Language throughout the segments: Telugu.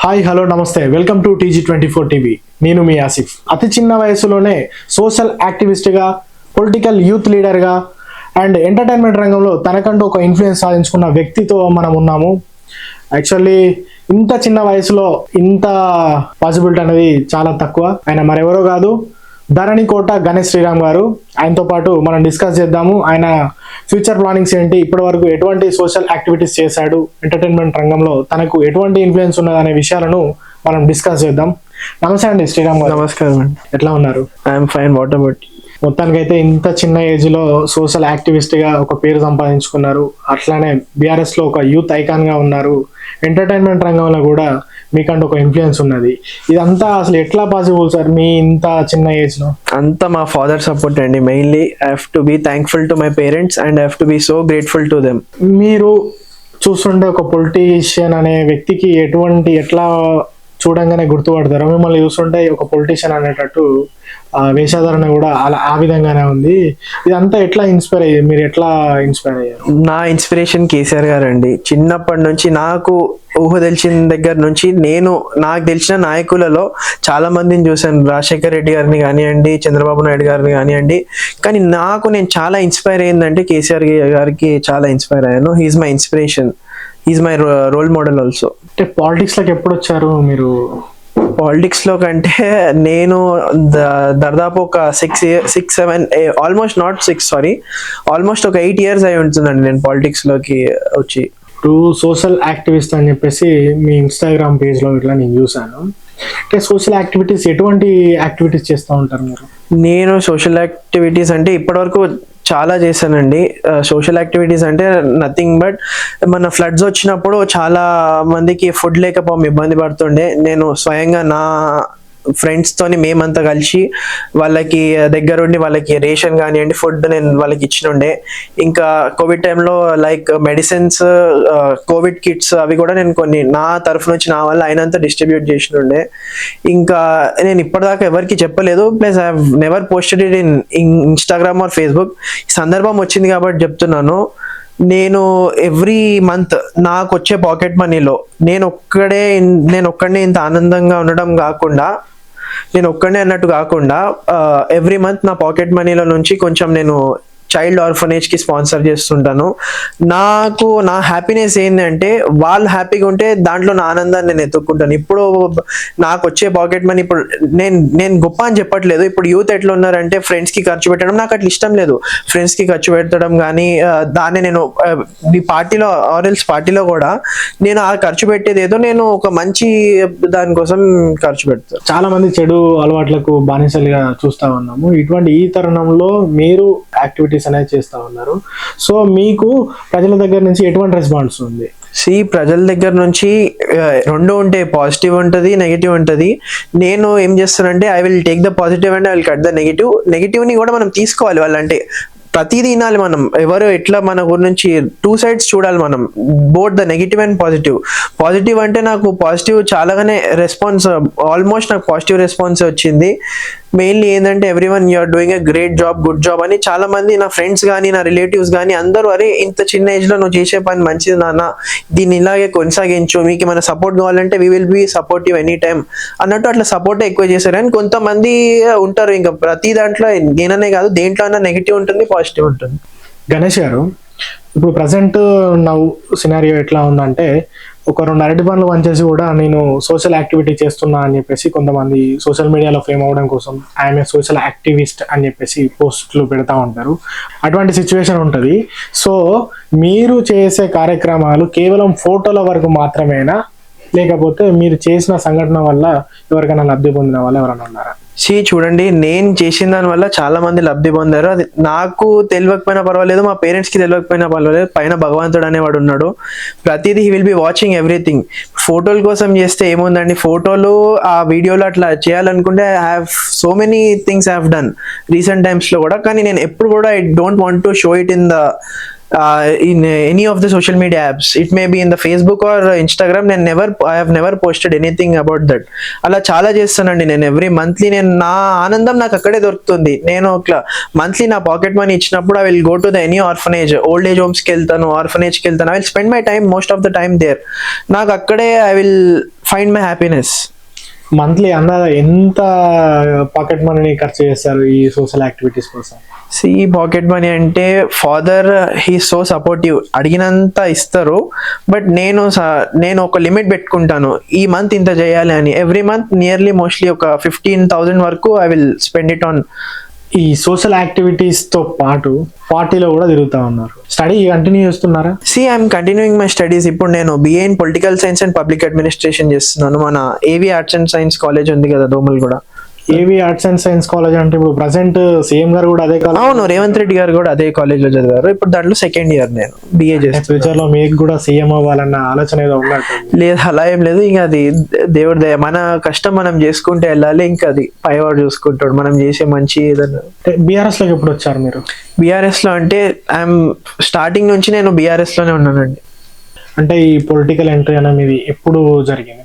హాయ్ హలో నమస్తే, వెల్కమ్ టు TG24 టీవీ. నేను మీ ఆసిఫ్. అతి చిన్న వయసులోనే సోషల్ యాక్టివిస్ట్గా, పొలిటికల్ యూత్ లీడర్గా అండ్ ఎంటర్టైన్మెంట్ రంగంలో తనకంటూ ఒక ఇన్ఫ్లుయెన్స్ సాధించుకున్న వ్యక్తితో మనం ఉన్నాము. యాక్చువల్లీ ఇంత చిన్న వయసులో ఇంత పాసిబిలిటీ అనేది చాలా తక్కువ. ఆయన మరెవరో కాదు, ధరణికోట గణేష్ శ్రీరామ్ గారు. ఆయనతో పాటు మనం డిస్కస్ చేద్దాము. ఆయన ఫ్యూచర్ ప్లానింగ్స్ ఏంటి, ఇప్పటి వరకు ఎటువంటి సోషల్ యాక్టివిటీస్ చేశాడు, ఎంటర్టైన్మెంట్ రంగంలో తనకు ఎటువంటి ఇన్ఫ్లుయెన్స్ ఉన్నదనే విషయాలను మనం డిస్కస్ చేద్దాం. నమస్తే అండి శ్రీరామ్ గారు. నమస్కారం అండి. ఎట్లా ఉన్నారు? I'm fine. What about? మొత్తానికైతే ఇంత చిన్న ఏజ్ లో సోషల్ యాక్టివిస్ట్ గా ఒక పేరు సంపాదించుకున్నారు. అట్లానే బీఆర్ఎస్ లో ఒక యూత్ ఐకాన్ గా ఉన్నారు. ఎంటర్టైన్మెంట్ రంగంలో కూడా మీకంటూ ఒక ఇన్ఫ్లుయెన్స్ ఉన్నది. ఇదంతా అసలు ఎట్లా పాసిబుల్ సార్ మీ ఇంత చిన్న ఏజ్ లో? అంతా మా ఫాదర్ సపోర్ట్ అండి. Mainly I have to be thankful to my parents and I have to be so grateful to them. మీరు చూస్తుంటే ఒక పొలిటీషియన్ అనే వ్యక్తికి ఎట్లా చూడంగానే గుర్తుపడతారు? మిమ్మల్ని చూస్తుంటే ఒక పొలిటీషియన్ అనేటట్టు వేషధారణ కూడా ఆ విధంగానే ఉంది. ఇదంతా ఎట్లా ఇన్స్పైర్ అయ్యారు? మీరు ఎట్లా ఇన్స్పైర్ అయ్యారు? నా ఇన్స్పిరేషన్ కేసీఆర్ గారు అండి. చిన్నప్పటి నుంచి నాకు ఊహ తెలిసిన దగ్గర నుంచి నాకు తెలిసిన నాయకులలో చాలా మందిని చూశాను. రాజశేఖర్ రెడ్డి గారిని కానివ్వండి, చంద్రబాబు నాయుడు గారిని కానివ్వండి. కానీ నేను చాలా ఇన్స్పైర్ అయ్యిందంటే కేసీఆర్ గారికి చాలా ఇన్స్పైర్ అయ్యాను. He's my inspiration, he's my role model also. అంటే పాలిటిక్స్ లోకి ఎప్పుడు వచ్చారు మీరు? పాలిటిక్స్ లో కంటే నేను దాదాపు ఒక 6-7 ఆల్మోస్ట్ ఒక 8 years అయి ఉంటుందండి నేను పాలిటిక్స్ లోకి వచ్చి. ఇప్పుడు సోషల్ యాక్టివిస్ట్ అని చెప్పేసి మీ ఇన్స్టాగ్రామ్ పేజ్ లో ఇట్లా నేను చూసాను. అంటే సోషల్ యాక్టివిటీస్ ఎటువంటి యాక్టివిటీస్ చేస్తూ ఉంటారు మీరు? నేను సోషల్ యాక్టివిటీస్ అంటే ఇప్పటివరకు చాలా చేశానండి. సోషల్ యాక్టివిటీస్ అంటే నథింగ్ బట్ మన ఫ్లడ్స్ వచ్చినప్పుడు చాలా మందికి ఫుడ్ లేకపోవడం ఇబ్బంది పడుతుండే. నేను స్వయంగా నా ఫ్రెండ్స్ తోని మేమంతా కలిసి వాళ్ళకి దగ్గరుండి వాళ్ళకి రేషన్ కానివ్వండి, ఫుడ్ నేను వాళ్ళకి ఇచ్చినుండే. ఇంకా కోవిడ్ టైంలో లైక్ మెడిసిన్స్, కోవిడ్ కిట్స్ అవి కూడా నేను కొన్ని నా తరఫు నుంచి నా వల్ల అయినంత డిస్ట్రిబ్యూట్ చేసినుండే. ఇంకా నేను ఇప్పటిదాకా ఎవరికి చెప్పలేదు. Plus I have never posted it in Instagram are Facebook. ఈ సందర్భం వచ్చింది కాబట్టి చెప్తున్నాను. నేను ఎవ్రీ మంత్ నాకు వచ్చే పాకెట్ మనీలో నేను ఒక్కడే ఇంత ఆనందంగా ఉండడం కాకుండా, నేను ఒక్కడే అన్నట్టు కాకుండా ఎవ్రీ మంత్ నా పాకెట్ మనీలో నుంచి కొంచెం నేను చైల్డ్ ఆర్ఫనేజ్ కి స్పాన్సర్ చేస్తుంటాను. నా హ్యాపీనెస్ ఏంటంటే వాళ్ళు హ్యాపీగా ఉంటే దాంట్లో నా ఆనందాన్ని నేను ఎత్తుక్కుంటాను. ఇప్పుడు నాకు వచ్చే పాకెట్ మనీ, ఇప్పుడు నేను గొప్ప అని చెప్పట్లేదు. ఇప్పుడు యూత్ ఎట్లా ఉన్నారంటే ఫ్రెండ్స్ కి ఖర్చు పెట్టడం నాకు అట్లా ఇష్టం లేదు. ఫ్రెండ్స్ కి ఖర్చు పెట్టడం కానీ దాన్ని నేను ఈ పార్టీలో కూడా నేను ఆ ఖర్చు పెట్టేది ఏదో నేను ఒక మంచి దానికోసం ఖర్చు పెడతాను. చాలా మంది చెడు అలవాట్లకు బానిసలుగా చూస్తా ఉన్నాము. ఈ తరుణంలో మీరు యాక్టివిటీస్ అనేది చేస్తా ఉన్నారు. సో మీకు ప్రజల దగ్గర నుంచి ఎటువంటి రెస్పాన్స్ ఉంది? ప్రజల దగ్గర నుంచి రెండు ఉంటాయి, పాజిటివ్ ఉంటుంది, నెగిటివ్ ఉంటుంది. నేను ఏం చేస్తానంటే I will take the positive and I will cut the negative ని కూడా మనం తీసుకోవాలి. వాళ్ళంటే ప్రతిదీ వినాలి మనం. ఎవరు ఎట్లా మన గురించి 2 sides చూడాలి మనం, both the negative and positive అంటే నాకు పాజిటివ్ చాలాగానే రెస్పాన్స్, ఆల్మోస్ట్ నాకు పాజిటివ్ రెస్పాన్స్ వచ్చింది. మెయిన్లీ ఏంటంటే everyone you're doing a great job, good job అని చాలా మంది నా ఫ్రెండ్స్ కానీ నా రిలేటివ్స్ కానీ అందరూ, అరే ఇంత చిన్న ఏజ్ లో నువ్వు చేసే పని మంచిది నాన్న, దీన్ని ఇలాగే కొనసాగించు, మీకు ఏమైనా సపోర్ట్ కావాలంటే we will be supportive any time అన్నట్టు అట్లా సపోర్ట్ ఎక్కువ చేశారు. అని కొంతమంది ఉంటారు, ఇంకా ప్రతి దాంట్లో నేననే కాదు దేంట్లో అన్నా నెగిటివ్ ఉంటుంది, పాజిటివ్ ఉంటుంది. గణేష్ గారు, ఇప్పుడు ప్రజెంట్ నవ్వు సినారియో ఎట్లా ఉందంటే ఒక 2 అరటి పనులు పనిచేసి కూడా నేను సోషల్ యాక్టివిటీ చేస్తున్నా అని చెప్పేసి కొంతమంది సోషల్ మీడియాలో ఫేమ్ అవ్వడం కోసం ఐఎమ్ ఏ సోషల్ యాక్టివిస్ట్ అని చెప్పేసి పోస్టులు పెడతా ఉంటారు. అటువంటి సిచ్యువేషన్ ఉంటుంది. సో మీరు చేసే కార్యక్రమాలు కేవలం ఫోటోల వరకు మాత్రమేనా, లేకపోతే మీరు చేసిన సంఘటన వల్ల ఎవరికైనా లబ్ధి పొందిన వాళ్ళు ఎవరైనా ఉన్నారా? చూడండి, నేను చేసిన దాని వల్ల చాలా మంది లబ్ధి పొందారు. అది నాకు తెలియకపోయినా పర్వాలేదు, మా పేరెంట్స్ కి తెలియకపోయినా పర్వాలేదు, పైన భగవంతుడు అనేవాడు ఉన్నాడు. ప్రతిదీ he will be watching everything. ఫోటోల కోసం చేస్తే ఏముందండి, ఫోటోలు ఆ వీడియోలు అట్లా చేయాలనుకుంటే I have so many things I have done recent times లో కూడా. కానీ నేను ఎప్పుడు కూడా I don't want to show it in any of the social media apps. It may be in the Facebook or Instagram. I have never posted anything about that. అలా చాలా చేస్తానండి నేను. ఎవ్రీ మంత్లీ నా ఆనందం నాకు అక్కడే దొరుకుతుంది. నేను మంత్లీ నా పాకెట్ మనీ ఇచ్చినప్పుడు I will go to the any orphanage, old age హోమ్స్కి వెళ్తాను, ఆర్ఫనేజ్కి వెళ్తాను. I will spend my time most of the time there. నాకు అక్కడే I will find my happiness. Monthly అందాజ ఎంత పాకెట్ మనీని ఖర్చు చేస్తారు ఈ సోషల్ యాక్టివిటీస్ కోసం? పాకెట్ మనీ అంటే ఫాదర్ హీ సో సపోర్టివ్, అడిగినంత ఇస్తారు. బట్ నేను ఒక లిమిట్ పెట్టుకుంటాను, ఈ మంత్ ఇంత చేయాలి అని. ఎవ్రీ మంత్ నియర్లీ మోస్ట్లీ ఒక 15,000 వరకు I will spend it on ఈ సోషల్ యాక్టివిటీస్ తో పాటు పార్టీలో కూడా తిరుగుతా ఉన్నారు. స్టడీ కంటిన్యూ చేస్తున్నారా? I'm continuing my studies. ఇప్పుడు నేను BA in political science and public administration చేస్తున్నాను. మన AV arts and science college ఉంది కదా Domalguda. AV arts and science college అంటే ఇప్పుడు ప్రెసెంట్ CM గారు కూడా అదే కాలేజ్? అవును, రేవంత్ రెడ్డి గారు కూడా అదే కాలేజ్ లో చదివారు. ఇప్పుడు దాంట్లో సెకండ్ ఇయర్ నేను BA చేస్తాను. ఫ్యూచర్ లో మీకు కూడా CM అవ్వాలన్న ఆలోచన ఏదో ఉన్నట్టు? లేదు, అలా ఏం లేదు. ఇంకా అది దేవుడి దయ, మన కష్టం మనం చేసుకుంటే వెళ్ళాలి. ఇంకా అది పైవాడు చూసుకుంటాడు మనం చేసే మంచి ఏదన్నా. BRS లోకి ఎప్పుడు వచ్చారు మీరు? BRS లో అంటే ఐఎమ్ స్టార్టింగ్ నుంచి నేను BRS లోనే ఉన్నానండి. అంటే ఈ పొలిటికల్ ఎంట్రీ అనేది ఎప్పుడు జరిగింది?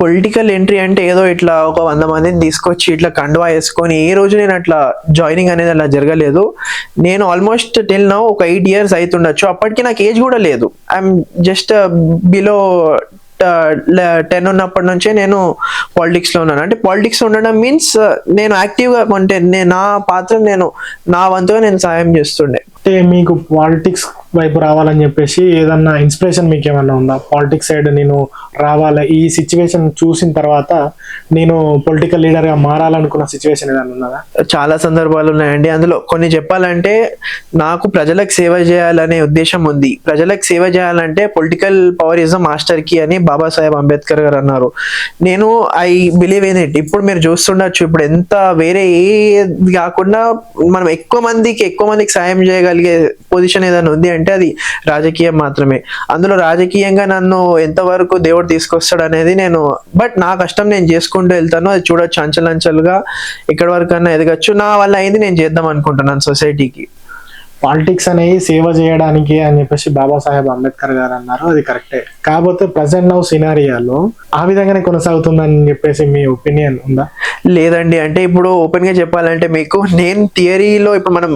పొలిటికల్ ఎంట్రీ అంటే ఏదో ఇట్లా ఒక 100 మందిని తీసుకొచ్చి ఇట్లా కండువా వేసుకొని ఏ రోజు నేను అట్లా జాయినింగ్ అనేది అలా జరగలేదు. నేను ఆల్మోస్ట్ టిల్ నౌ ఒక 8 years అవుతుండొచ్చు. అప్పటికి నాకు ఏజ్ కూడా లేదు. ఐఎమ్ జస్ట్ బిలో 10 ఉన్నప్పటి నుంచే నేను పాలిటిక్స్ లో ఉన్నాను. అంటే పాలిటిక్స్ ఉండడం మీన్స్ నేను యాక్టివ్గా అంటే నా పాత్ర నా వంతుగా నేను సాయం చేస్తుండే. అంటే మీకు పాలిటిక్స్ వైపు రావాలని చెప్పేసి ఏదన్నా ఇన్స్పిరేషన్ మీకు ఏమన్నా ఉందా? పాలిటిక్స్ సైడ్ నేను రావాలి, ఈ సిచ్యువేషన్ చూసిన తర్వాత నేను పొలిటికల్ లీడర్ గా మారాలనుకున్న సిచ్యువేషన్ ఏదన్నా ఉన్నదా? చాలా సందర్భాలు ఉన్నాయండి. అందులో కొన్ని చెప్పాలంటే నాకు ప్రజలకు సేవ చేయాలనే ఉద్దేశం ఉంది. ప్రజలకు సేవ చేయాలంటే political power is the master key అని బాబాసాహెబ్ అంబేద్కర్ గారు అన్నారు. నేను ఐ బిలీవ్ ఇన్ ఇట్. ఇప్పుడు మీరు చూస్తుండొచ్చు, ఇప్పుడు ఎంత వేరే ఏది కాకుండా మనం ఎక్కువ మందికి సాయం చేయగలిగే పొజిషన్ ఏదైనా ఉంది అంటే అది రాజకీయం మాత్రమే. అందులో రాజకీయంగా నన్ను ఎంతవరకు దేవుడు తీసుకొస్తాడు అనేది బట్ నా కష్టం నేను చేసుకుంటూ వెళ్తాను. అది చూడొచ్చు, అంచెలంచెలుగా ఎక్కడి వరకు అన్నా ఎదగచ్చు. నా వల్ల అయింది నేను చేద్దాం అనుకుంటున్నాను సొసైటీకి. పాలిటిక్స్ అనేది సేవ చేయడానికి అని చెప్పేసి బాబాసాహెబ్ అంబేద్కర్ గారు అన్నారు, అది కరెక్టే. కాకపోతే ప్రజెంట్ నౌ సినారియాలో ఆ విధంగానే కొనసాగుతుందని చెప్పేసి మీ ఒపీనియన్ ఉందా? లేదండి, అంటే ఇప్పుడు ఓపెన్ గా చెప్పాలంటే మీకు నేను థియరీలో ఇప్పుడు మనం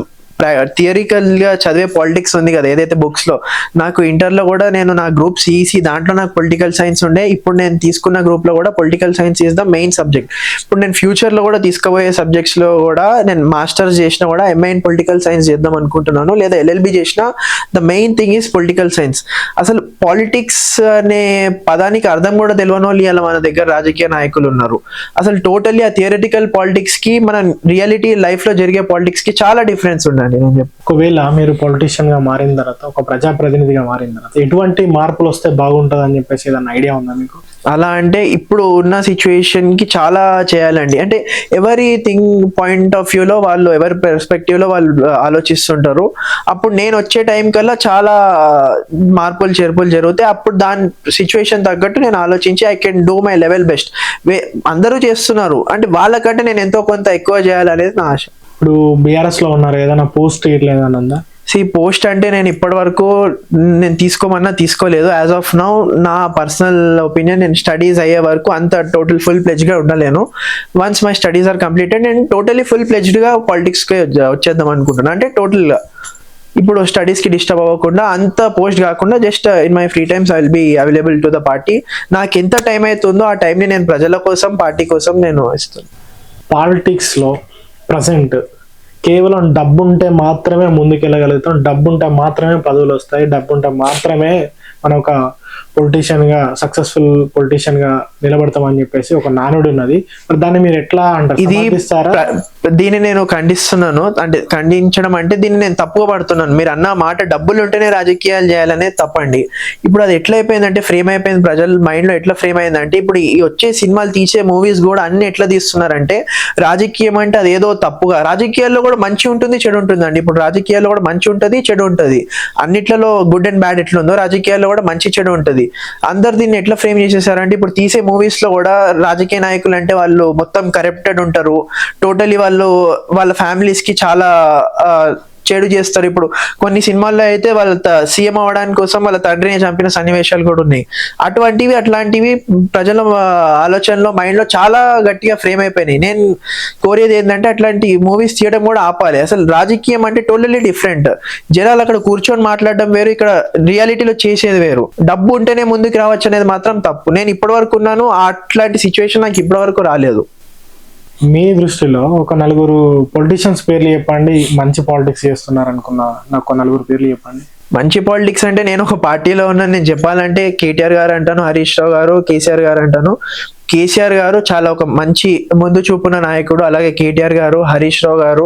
థియరికల్ గా చదివే పాలిటిక్స్ ఉంది కదా ఏదైతే బుక్స్ లో, నాకు ఇంటర్ లో కూడా నేను నా గ్రూప్ CEC దాంట్లో నాకు పొలిటికల్ సైన్స్ ఉండే. ఇప్పుడు నేను తీసుకున్న గ్రూప్ లో కూడా political science is the main subject. ఇప్పుడు నేను ఫ్యూచర్ లో కూడా తీసుకోబోయే సబ్జెక్ట్స్ లో కూడా నేను మాస్టర్స్ చేసినా కూడా MA ఇన్ పొలిటికల్ సైన్స్ చేద్దాం అనుకుంటున్నాను, లేదా LLB చేసినా the main thing is political science. అసలు పాలిటిక్స్ అనే పదానికి అర్థం కూడా తెలియని వాళ్ళు ఇలా మన దగ్గర రాజకీయ నాయకులు ఉన్నారు. అసలు టోటల్లీ ఆ థియరిటికల్ పాలిటిక్స్ కి మన రియాలిటీ లైఫ్ లో జరిగే పాలిటిక్స్ కి చాలా డిఫరెన్స్ ఉంది. ఒకవేళ మీరు పొలిటీషియన్ గా మారిన తర్వాత, ఒక ప్రజాప్రతినిధిగా మారిన తర్వాత ఎటువంటి మార్పులు వస్తే బాగుంటుంది అని చెప్పేసి ఏదైనా ఐడియా ఉందా మీకు? అలా అంటే ఇప్పుడు ఉన్న సిచ్యువేషన్ కి చాలా చేయాలండి. అంటే ఎవరి పాయింట్ ఆఫ్ వ్యూలో వాళ్ళు, ఎవరి పెర్స్పెక్టివ్ లో వాళ్ళు ఆలోచిస్తుంటారు. అప్పుడు నేను వచ్చే టైం కల్లా చాలా మార్పులు చేర్పులు జరుగుతాయి. అప్పుడు దాని సిచ్యువేషన్ తగ్గట్టు నేను ఆలోచించి I can do my level best. అందరూ చేస్తున్నారు అంటే వాళ్ళకంటే నేను ఎంతో కొంత ఎక్కువ చేయాలనేది నా ఆశ. ఇప్పుడు BRS లో ఉన్నారు, ఏదైనా పోస్ట్ ఇట్లా ఏదైనా ఉందా? పోస్ట్ అంటే నేను ఇప్పటి వరకు నేను తీసుకోమన్నా తీసుకోలేదు. యాజ్ ఆఫ్ నౌ నా పర్సనల్ ఒపీనియన్, నేను స్టడీస్ అయ్యే వరకు అంత టోటల్ ఫుల్ ప్లెజ్డ్ గా ఉండలేను. Once my studies are completed నేను టోటలీ ఫుల్ ప్లెజ్డ్ గా పాలిటిక్స్ కి వచ్చేద్దాం అనుకుంటున్నాను. అంటే టోటల్ గా ఇప్పుడు స్టడీస్ కి డిస్టర్బ్ అవ్వకుండా, అంత పోస్ట్ కాకుండా just in my free times I will be available to the party. నాకు ఎంత టైం అవుతుందో ఆ టైంని నేను ప్రజల కోసం, పార్టీ కోసం నేను ఇస్తాను. పాలిటిక్స్ లో ప్రజెంట్ కేవలం డబ్బు ఉంటే మాత్రమే ముందుకెళ్ళగలుగుతాం, డబ్బు ఉంటే మాత్రమే పదవులు వస్తాయి, డబ్బు ఉంటే మాత్రమే మనం ఒక పొలిటీషియన్ గా, సక్సెస్ఫుల్ పొలిటీషియన్ గా నిలబడతామని చెప్పేసి ఒక నానుడు ఉన్నది. మరి దాన్ని మీరు ఎట్లా అంటారు? దీన్ని నేను ఖండిస్తున్నాను. అంటే ఖండించడం అంటే దీన్ని నేను తప్పుగా పడుతున్నాను. మీరు అన్న మాట డబ్బులు ఉంటేనే రాజకీయాలు చేయాలనేది తప్పండి. ఇప్పుడు అది ఎట్లా అయిపోయిందంటే ఫ్రేమ్ అయిపోయింది, ప్రజల మైండ్ లో ఎట్లా ఫ్రేమ్ అయిందంటే ఇప్పుడు ఈ వచ్చే సినిమాలు తీసే మూవీస్ కూడా అన్ని ఎట్లా తీస్తున్నారంటే రాజకీయం అంటే అది ఏదో తప్పుగా. రాజకీయాల్లో కూడా మంచి ఉంటుంది, చెడు ఉంటుందండి. ఇప్పుడు రాజకీయాల్లో కూడా మంచి ఉంటుంది, చెడు ఉంటుంది. అన్నిట్లలో గుడ్ అండ్ బ్యాడ్ ఎట్లా ఉందో రాజకీయాల్లో కూడా మంచి చెడు ఉంటుంది. అందరు దీన్ని ఎట్లా ఫ్రేమ్ చేసేసారంటే ఇప్పుడు తీసే మూవీస్ లో కూడా రాజకీయ నాయకులు అంటే వాళ్ళు మొత్తం కరప్టెడ్ ఉంటారు, టోటలీ వాళ్ళ ఫ్యామిలీస్ కి చాలా చెడు చేస్తారు. ఇప్పుడు కొన్ని సినిమాల్లో అయితే వాళ్ళ సీఎం అవడానికి కోసం వాళ్ళ తండ్రిని చంపిన సన్నివేశాలు కూడా ఉన్నాయి. అట్లాంటివి ప్రజల ఆలోచనలో మైండ్ లో చాలా గట్టిగా ఫ్రేమ్ అయిపోయినాయి. నేను కోరేది ఏంటంటే అట్లాంటి మూవీస్ తీయడం కూడా ఆపాలి. అసలు రాజకీయం అంటే టోటల్లీ డిఫరెంట్. జనాలు అక్కడ కూర్చొని మాట్లాడడం వేరు, ఇక్కడ రియాలిటీలో చేసేది వేరు. డబ్బు ఉంటేనే ముందుకు రావచ్చు అనేది మాత్రం తప్పు. నేను ఇప్పటి వరకు ఉన్నాను, అట్లాంటి సిచ్యువేషన్ నాకు ఇప్పటి వరకు రాలేదు. మీ దృష్టిలో ఒక నలుగురు పొలిటీషియన్స్ పేర్లు చెప్పండి, మంచి పాలిటిక్స్ చేస్తున్నారు అనుకున్నా. నాకు ఒక నలుగురు పేర్లు చెప్పండి. మంచి పాలిటిక్స్ అంటే నేను ఒక పార్టీలో ఉన్నాను. నేను చెప్పాలంటే కేటీఆర్ గారు అంటాను, హరీష్ రావు గారు, కేసీఆర్ గారు అంటాను. కేసీఆర్ గారు చాలా ఒక మంచి ముందు చూపున్న నాయకుడు. అలాగే కేటీఆర్ గారు, హరీష్ రావు గారు.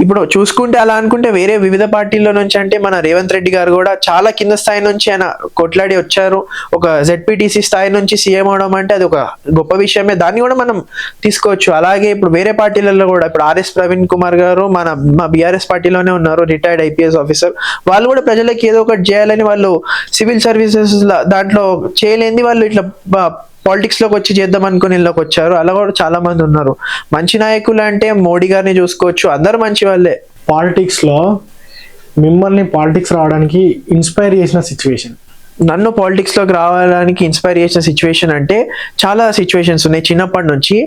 ఇప్పుడు చూసుకుంటే అలా అనుకుంటే వేరే వివిధ పార్టీల నుంచి అంటే మన రేవంత్ రెడ్డి గారు కూడా చాలా కింద స్థాయి నుంచి ఆయన కొట్లాడి వచ్చారు. ఒక జెడ్పీటీసీ స్థాయి నుంచి సీఎం అవడం అంటే అది ఒక గొప్ప విషయమే. దాన్ని కూడా మనం తీసుకోవచ్చు. అలాగే ఇప్పుడు వేరే పార్టీలలో కూడా ఇప్పుడు ఆర్ఎస్ ప్రవీణ్ కుమార్ గారు మా బీఆర్ఎస్ పార్టీలోనే ఉన్నారు, రిటైర్డ్ ఐపీఎస్ ఆఫీసర్. వాళ్ళు కూడా ప్రజలకి ఏదో ఒకటి చేయాలని వాళ్ళు సివిల్ సర్వీసెస్ దాంట్లో చేయలేని వాళ్ళు ఇట్లా పాలిటిక్స్ లోకి వచ్చి చేద్దాం అనుకుని ఇళ్ళకి వచ్చారు. అలా కూడా చాలా మంది ఉన్నారు. మంచి నాయకులు అంటే మోడీ గారిని చూసుకోవచ్చు, అందరు మంచి వాళ్ళే. పాలిటిక్స్ లో మిమ్మల్ని పాలిటిక్స్ రావడానికి ఇన్స్పైర్ చేసిన సిచ్యువేషన్? నన్ను పాలిటిక్స్ లోకి రావడానికి ఇన్స్పైర్ చేసిన సిచ్యువేషన్ అంటే చాలా సిచ్యువేషన్స్ ఉన్నాయి చిన్నప్పటి నుంచి.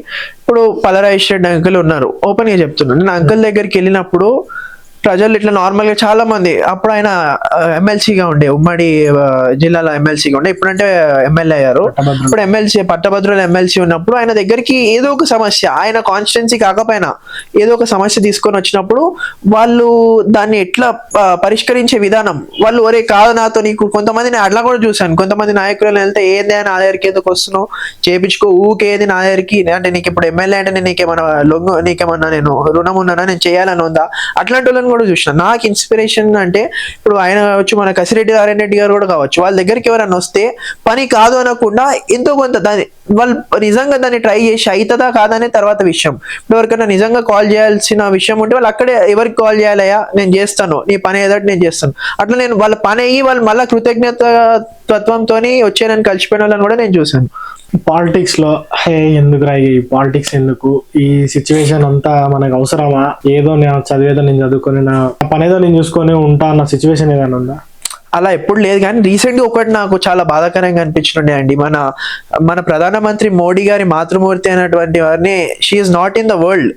ఇప్పుడు పలరాజేశ్వర రెడ్డి అంకుల్ ఉన్నారు, ఓపెన్ గా చెప్తున్నాను. నేను అంకుల్ దగ్గరికి వెళ్ళినప్పుడు ప్రజలు ఇట్లా నార్మల్ గా చాలా మంది, అప్పుడు ఆయన ఎమ్మెల్సీగా ఉండే, ఉమ్మడి జిల్లాలో ఎమ్మెల్సీగా ఉండే, ఇప్పుడంటే ఎమ్మెల్యే అయ్యారు. ఇప్పుడు పట్టభద్రుల ఎమ్మెల్సీ ఉన్నప్పుడు ఆయన దగ్గరికి ఏదో ఒక సమస్య, ఆయన కాన్స్టిట్యున్సీ కాకపోయినా ఏదో ఒక సమస్య తీసుకొని వచ్చినప్పుడు వాళ్ళు దాన్ని ఎట్లా పరిష్కరించే విధానం, వాళ్ళు ఒరే కాదు నాతో నీకు, కొంతమంది నేను అట్లా కూడా చూశాను. కొంతమంది నాయకులను వెళ్తే ఏంది నా దగ్గరికి ఎందుకు వస్తున్నావు, చేపించుకో, ఊకేది నా దగ్గరికి, అంటే నీకు ఇప్పుడు ఎమ్మెల్యే అంటే నేను నీకేమన్నా నేను రుణం ఉన్నానా, నేను చేయాలని ఉందా, అట్లాంటి వాళ్ళని కూడా చూసిన. నాకు ఇన్స్పిరేషన్ అంటే ఇప్పుడు ఆయన కావచ్చు, మన కసిరెడ్డి నారాయణ రెడ్డి గారు కూడా కావచ్చు, వాళ్ళ దగ్గరికి ఎవరైనా వస్తే పని కాదు అనకుండా ఎంతో కొంత దాన్ని వాళ్ళు నిజంగా దాన్ని ట్రై చేసి అవుతుందా కాదనే తర్వాత విషయం. ఇప్పుడు ఎవరికైనా నిజంగా కాల్ చేయాల్సిన విషయం ఉంటే వాళ్ళు అక్కడే ఎవరికి కాల్ చేయాలయ్యా, నేను చేస్తాను, నీ పని ఏదోటి నేను చేస్తాను, అట్లా నేను వాళ్ళ పని అయ్యి వాళ్ళు మళ్ళీ కృతజ్ఞత తత్వంతో వచ్చానని కలిసిపోయిన వాళ్ళని కూడా నేను చూశాను. పాలిటిక్స్ లో ఎందుకు రా ఈ పాలిటిక్స్, ఎందుకు ఈ సిచ్యువేషన్ అంతా మనకు అవసరమా, ఏదో నేను చదివేదో నేను చదువుకొని నా పనేదో నేను చూసుకొని ఉంటా అన్న సిచ్యువేషన్ ఏదైనా ఉందా? అలా ఎప్పుడు లేదు, కానీ రీసెంట్ గా ఒకటి నాకు చాలా బాధాకరంగా అనిపించుండే అండి. మన ప్రధానమంత్రి మోడీ గారి మాతృమూర్తి అయినటువంటి వారిని, she is not in the world,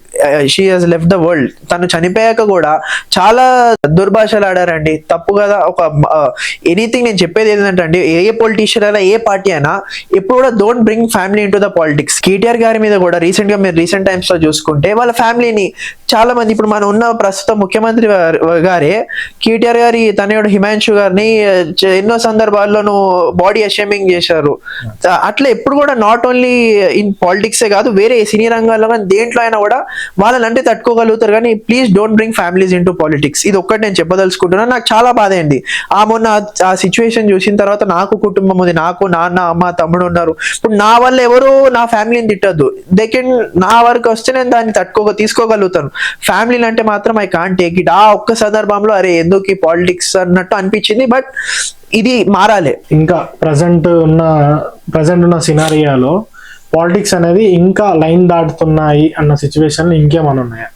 she has left the world. తను చనిపోయాక కూడా చాలా దుర్భాషలు ఆడారండి, తప్పు కదా. ఒక ఎనీథింగ్ నేను చెప్పేది ఏంటంటే అండి, ఏ పొలిటీషియన్ అయినా ఏ పార్టీ అయినా ఎప్పుడు కూడా don't bring family in to the politics. KTR గారి మీద కూడా మీరు రీసెంట్ టైమ్స్ లో చూసుకుంటే వాళ్ళ ఫ్యామిలీని చాలా మంది, ఇప్పుడు మనం ఉన్న ప్రస్తుత ముఖ్యమంత్రి గారే కేటీఆర్ గారి తనయుడు హిమాంశు గారిని ఎన్నో సందర్భాల్లోనూ బాడీ అషేమింగ్ చేశారు. అట్లా ఎప్పుడు కూడా నాట్ ఓన్లీ ఇన్ పాలిటిక్సే కాదు, వేరే సినీ రంగాల్లో కానీ దేంట్లో అయినా కూడా వాళ్ళని అంటే తట్టుకోగలుగుతారు, కానీ please don't bring families in to politics. ఇది ఒక్కటి నేను చెప్పదలుచుకుంటున్నాను. నాకు చాలా బాధ అయింది మొన్న ఆ సిచ్యువేషన్ చూసిన తర్వాత. నాకు కుటుంబం ఉంది, నాకు నాన్న అమ్మ తమ్ముడు ఉన్నారు. ఇప్పుడు నా వల్ల ఎవరు నా ఫ్యామిలీని తిట్టద్దు, దే కెన్, నా వరకు వస్తే నేను దాన్ని తీసుకోగలుగుతాను. ఫ్యామిలీలు అంటే మాత్రం ఐ కాంట్ టేక్ ఇట్. ఆ ఒక్క సందర్భంలో అరే ఎందుకు ఈ పాలిటిక్స్ అన్నట్టు అనిపించింది. బట్ ఇది మారాలి. ఇంకా ప్రజెంట్ ఉన్న సినారియాలో పాలిటిక్స్ అనేది ఇంకా లైన్ దాటుతున్నాయి అన్న సిచ్యువేషన్ ఇంకేమైనా ఉన్నాయా?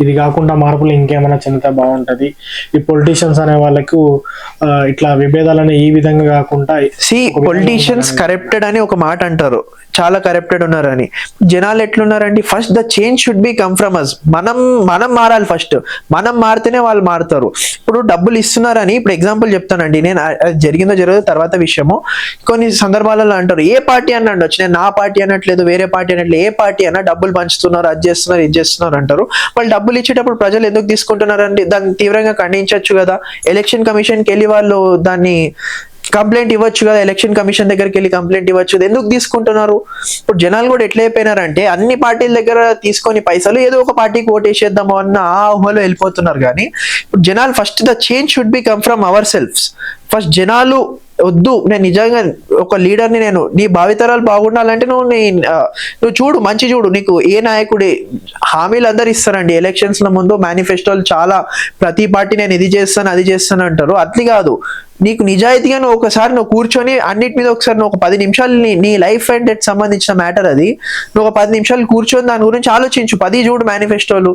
ఇది కాకుండా మార్పులు ఇంకేమైనా చెందితే బాగుంటది, ఈ పొలిటీషియన్స్ అనే వాళ్ళకు ఇట్లా విభేదాలని ఈ విధంగా కాకుండా. పొలిటీషియన్స్ కరప్టెడ్ అని ఒక మాట అంటారు, చాలా కరప్టెడ్ ఉన్నారని. జనాలు ఎట్లున్నారండి, first the change should be come from us. మనం మారాలి ఫస్ట్, మనం మారితేనే వాళ్ళు మారుతారు. ఇప్పుడు డబ్బులు ఇస్తున్నారని, ఇప్పుడు ఎగ్జాంపుల్ చెప్తానండి, నేను జరిగిందో జరగదు తర్వాత విషయము. కొన్ని సందర్భాలలో అంటారు ఏ పార్టీ అని అనొచ్చు, నేను నా పార్టీ అనట్లేదు, వేరే పార్టీ అనట్లేదు, ఏ పార్టీ అన్నా డబ్బులు పంచుతున్నారు, అది చేస్తున్నారు, ఇది చేస్తున్నారు అంటారు. వాళ్ళు డబ్బులు ఇచ్చేటప్పుడు ప్రజలు ఎందుకు తీసుకుంటున్నారండి? దాన్ని తీవ్రంగా ఖండించవచ్చు కదా. ఎలక్షన్ కమిషన్కి వెళ్ళి వాళ్ళు దాన్ని కంప్లైంట్ ఇవ్వచ్చు కదా, ఎలక్షన్ కమిషన్ దగ్గరికి వెళ్ళి కంప్లైంట్ ఇవ్వచ్చు. ఎందుకు తీసుకుంటున్నారు? ఇప్పుడు జనాలు కూడా ఎట్లా అయిపోయినారంటే అన్ని పార్టీల దగ్గర తీసుకొని పైసలు ఏదో ఒక పార్టీకి ఓటేసేద్దాము అన్న ఆ ఊహలో వెళ్ళిపోతున్నారు. కానీ ఇప్పుడు జనాలు first the change should be come from our selfs. First జనాలు వద్దు, నేను నిజంగా ఒక లీడర్ని, నేను నీ భావితరాలు బాగుండాలంటే నువ్వు చూడు, మంచి చూడు. నీకు ఏ నాయకుడి హామీలు అందరు ఇస్తారండి ఎలక్షన్స్ ముందు, మేనిఫెస్టోలు చాలా, ప్రతి పార్టీ నేను ఇది చేస్తాను అది చేస్తాను అంటారు. అట్లా కాదు, నీకు నిజాయితీగా నువ్వు ఒకసారి నువ్వు కూర్చొని అన్నిటి మీద ఒకసారి నువ్వు ఒక 10 నిమిషాలు నీ లైఫ్ అండ్ డెత్ సంబంధించిన మ్యాటర్ అది, నువ్వు ఒక 10 నిమిషాలు కూర్చొని దాని గురించి ఆలోచించు. 10 చూడు మేనిఫెస్టోలు,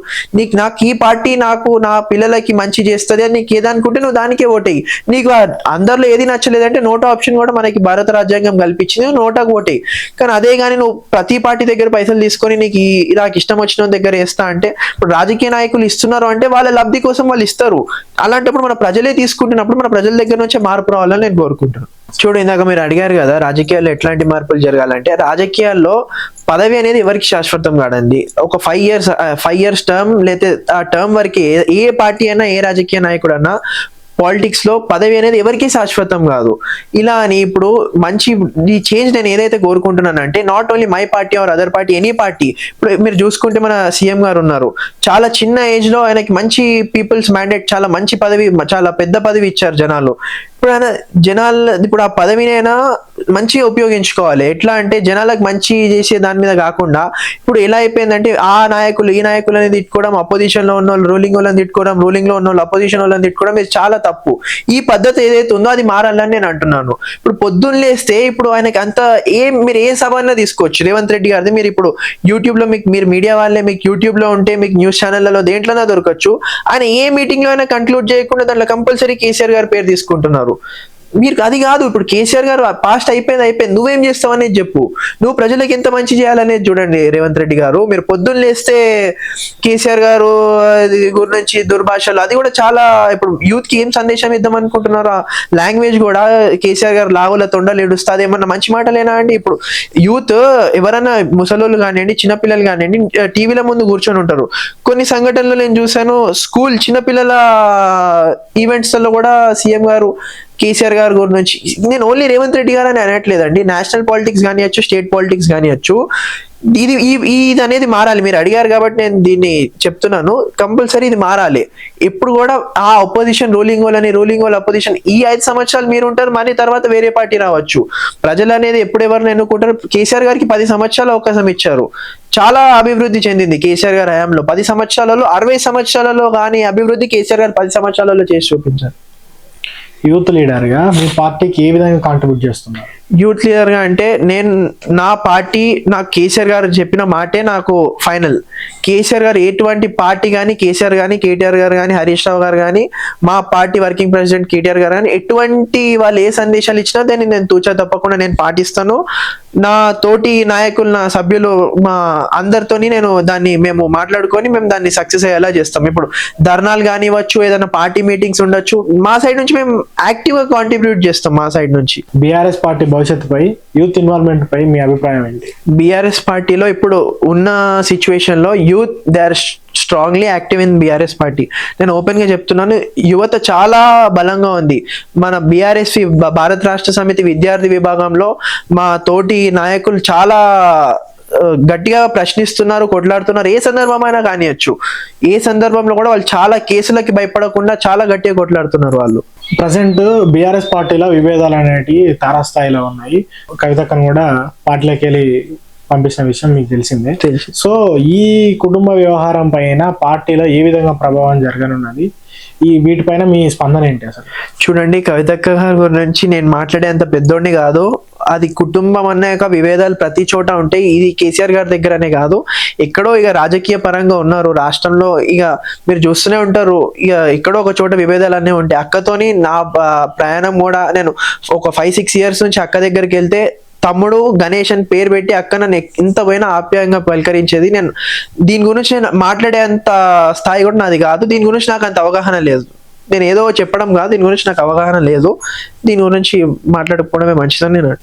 నాకు ఈ పార్టీ నాకు నా పిల్లలకి మంచి చేస్తుంది అని నీకు ఏదనుకుంటే నువ్వు దానికే ఓటేయి. నీకు అందరిలో ఏది నచ్చలేదంటే నోటా ఆప్షన్ కూడా మనకి భారత రాజ్యాంగం కల్పించింది, నోటాకు ఓటేయి. కానీ అదే కానీ నువ్వు ప్రతి పార్టీ దగ్గర పైసలు తీసుకొని నీకు నాకు ఇష్టం వచ్చిన దగ్గర వేస్తా అంటే, ఇప్పుడు రాజకీయ నాయకులు ఇస్తున్నారు అంటే వాళ్ళ లబ్ధి కోసం వాళ్ళు ఇస్తారు. అలాంటప్పుడు మన ప్రజలే తీసుకుంటున్నప్పుడు మన ప్రజల దగ్గర నుంచే మార్పు రావాలని నేను కోరుకుంటున్నాను. చూడు, ఇందాక మీరు అడిగారు కదా రాజకీయాల్లో ఎట్లాంటి మార్పులు జరగాలంటే, రాజకీయాల్లో పదవి అనేది ఎవరికి శాశ్వతం కాదండి. ఒక 5 years టర్మ్ లేదా ఆ టర్మ్ వరకు ఏ పార్టీ అయినా ఏ రాజకీయ నాయకుడు అన్నా పాలిటిక్స్ లో పదవి అనేది ఎవరికి శాశ్వతం కాదు. ఇలా అని ఇప్పుడు మంచి ఈ చేంజ్ నేను ఏదైతే కోరుకుంటున్నాను అంటే, not only my party or other party, any party. ఇప్పుడు మీరు చూసుకుంటే మన సీఎం గారు ఉన్నారు, చాలా చిన్న ఏజ్ లో ఆయనకి మంచి పీపుల్స్ మ్యాండేట్, చాలా మంచి పదవి, చాలా పెద్ద పదవి ఇచ్చారు జనాలు. ఇప్పుడు ఆ పదవినైనా మంచిగా ఉపయోగించుకోవాలి. ఎట్లా అంటే జనాలకు మంచి చేసే దాని మీద కాకుండా, ఇప్పుడు ఎలా అయిపోయిందంటే ఆ నాయకులు ఈ నాయకులని తిట్టుకోవడం, అపోజిషన్ లో ఉన్న వాళ్ళు రూలింగ్ వాళ్ళని తిట్టుకోవడం, రూలింగ్ లో ఉన్న వాళ్ళు అపోజిషన్ వాళ్ళని తిట్టుకోవడం, ఇది చాలా తప్పు. ఈ పద్ధతి ఏదైతే ఉందో అది మారాలని నేను అంటున్నాను. ఇప్పుడు పొద్దున్న లేస్తే ఇప్పుడు ఆయనకి అంత మీరు ఏ సభ తీసుకోవచ్చు రేవంత్ రెడ్డి గారిది. మీరు ఇప్పుడు యూట్యూబ్ లో మీరు మీడియా వాళ్ళే మీకు యూట్యూబ్ లో ఉంటే మీకు న్యూస్ ఛానళ్లలో దేంట్లోనే దొరకచ్చు. ఆయన ఏ మీటింగ్ లో అయినా కంక్లూడ్ చేయకుండా దాంట్లో కంపల్సరీ కేసీఆర్ గారి పేరు తీసుకుంటున్నారు. మీరు అది కాదు, ఇప్పుడు కేసీఆర్ గారు పాస్ట్ అయిపోయింది, నువ్వేం చేస్తావు అనేది చెప్పు. నువ్వు ప్రజలకు ఎంత మంచి చేయాలనేది చూడండి రేవంత్ రెడ్డి గారు. మీరు పొద్దున్న లేస్తే కేసీఆర్ గారు గురించి దుర్భాషలు, అది కూడా చాలా, ఇప్పుడు యూత్ కి ఏం సందేశం ఇద్దాం అనుకుంటున్నారు, లాంగ్వేజ్ కూడా కేసీఆర్ గారు లావుల తొండలు ఏడుస్తా, అది ఏమన్నా మంచి మాటలేనా అండి? ఇప్పుడు యూత్ ఎవరైనా ముసలోళ్ళు కానివ్వండి, చిన్నపిల్లలు కానివ్వండి, టీవీల ముందు కూర్చొని ఉంటారు. కొన్ని సంఘటనలు నేను చూశాను, స్కూల్ చిన్నపిల్లల ఈవెంట్స్ లో కూడా సీఎం గారు కేసీఆర్ గారి గురించి, నేను ఓన్లీ రేవంత్ రెడ్డి గారు అని అనట్లేదండి, నేషనల్ పాలిటిక్స్ కానివచ్చు, స్టేట్ పాలిటిక్స్ కానివచ్చు, ఇది అనేది మారాలి. మీరు అడిగారు కాబట్టి నేను దీన్ని చెప్తున్నాను, కంపల్సరీ ఇది మారాలి. ఇప్పుడు కూడా ఆ అపోజిషన్ రూలింగ్ వాళ్ళ అపోజిషన్ ఈ 5 సంవత్సరాలు మీరు ఉంటారు, మళ్ళీ తర్వాత వేరే పార్టీ రావచ్చు. ప్రజలు అనేది ఎప్పుడెవరిని ఎన్నుకుంటారు. కేసీఆర్ గారికి 10 సంవత్సరాలు అవకాశం ఇచ్చారు, చాలా అభివృద్ధి చెందింది కేసీఆర్ గారి హయాంలో. 10 సంవత్సరాలలో 60 సంవత్సరాలలో కానీ అభివృద్ధి కేసీఆర్ గారు 10 సంవత్సరాలలో చేసి చూపించారు. యూత్ లీడర్ గా మీ పార్టీకి ఏ విధంగా కాంట్రిబ్యూట్ చేస్తున్నారు? యూత్ లీడర్ గా అంటే నేను నా పార్టీ, నాకు కేసీఆర్ గారు చెప్పిన మాటే నాకు ఫైనల్. కేసీఆర్ గారు ఎటువంటి పార్టీ కానీ, కేసీఆర్ కానీ, కేటీఆర్ గారు కానీ, హరీష్ రావు గారు కానీ, మా పార్టీ వర్కింగ్ ప్రెసిడెంట్ కేటీఆర్ గారు కానీ, ఎటువంటి వాళ్ళు ఏ సందేశాలు ఇచ్చినా దాన్ని నేను తూచా తప్పకుండా నేను పాటిస్తాను. నా తోటి నాయకులు, నా సభ్యులు, మా అందరితోని మేము మాట్లాడుకొని మేము దాన్ని సక్సెస్ అయ్యేలా చేస్తాం. ఇప్పుడు ధర్నాలు కానివ్వచ్చు, ఏదైనా పార్టీ మీటింగ్స్ ఉండొచ్చు, మా సైడ్ నుంచి మేము యాక్టివ్ గా కాంట్రిబ్యూట్ చేస్తాం. మా సైడ్ నుంచి బీఆర్ఎస్ పార్టీ భవిష్యత్తుపై, యూత్ ఇన్వాల్వ్మెంట్ పై మీ అభిప్రాయం ఏంటి? బీఆర్ఎస్ పార్టీలో ఇప్పుడు ఉన్న సిచ్యువేషన్ లో youth they are strongly active in BRS party. నేను ఓపెన్ గా చెప్తున్నాను, యువత చాలా బలంగా ఉంది. మన బీఆర్ఎస్ భారత రాష్ట్ర సమితి విద్యార్థి విభాగంలో మా తోటి నాయకులు చాలా గట్టిగా ప్రశ్నిస్తున్నారు, కొట్లాడుతున్నారు. ఏ సందర్భమైనా కానివచ్చు, ఏ సందర్భంలో కూడా వాళ్ళు చాలా కేసులకి భయపడకుండా చాలా గట్టిగా కొట్లాడుతున్నారు. వాళ్ళు ప్రజెంట్ బీఆర్ఎస్ పార్టీలో విభేదాలు అనేటివి తారాస్థాయిలో ఉన్నాయి. కవితక్కను కూడా పార్టీలోకి వెళ్ళి పంపించిన విషయం మీకు తెలిసిందే. సో ఈ కుటుంబ వ్యవహారం పైన పార్టీలో ఏ విధంగా ప్రభావం జరగనున్నది, వీటిపైన మీ స్పందన ఏంటి అసలు? చూడండి, కవితక్క గారి గురించి నేను మాట్లాడేంత పెద్దోడిని కాదు. అది కుటుంబం అన్నాక విభేదాలు ప్రతి చోట ఉంటాయి. ఇది కేసీఆర్ గారి దగ్గరనే కాదు, ఎక్కడో ఇక రాజకీయ పరంగా ఉన్నారు రాష్ట్రంలో, ఇక మీరు చూస్తూనే ఉంటారు, ఇక ఎక్కడో ఒక చోట విభేదాలు అన్నీ ఉంటాయి. అక్కతోని నా ప్రయాణం కూడా, నేను ఒక 5-6 years నుంచి అక్క దగ్గరికి వెళ్తే తమ్ముడు గణేష్ అని పేరు పెట్టి అక్క నన్ను ఎంత పోయినా ఆప్యాయంగా పలకరించేది. నేను దీని గురించి నేను మాట్లాడేంత స్థాయి కూడా నాది కాదు. దీని గురించి నాకు అంత అవగాహన లేదు. నేను ఏదో చెప్పడం కాదు, దీని గురించి నాకు అవగాహన లేదు. దీని గురించి మాట్లాడుకోవడమే మంచిదని నేను.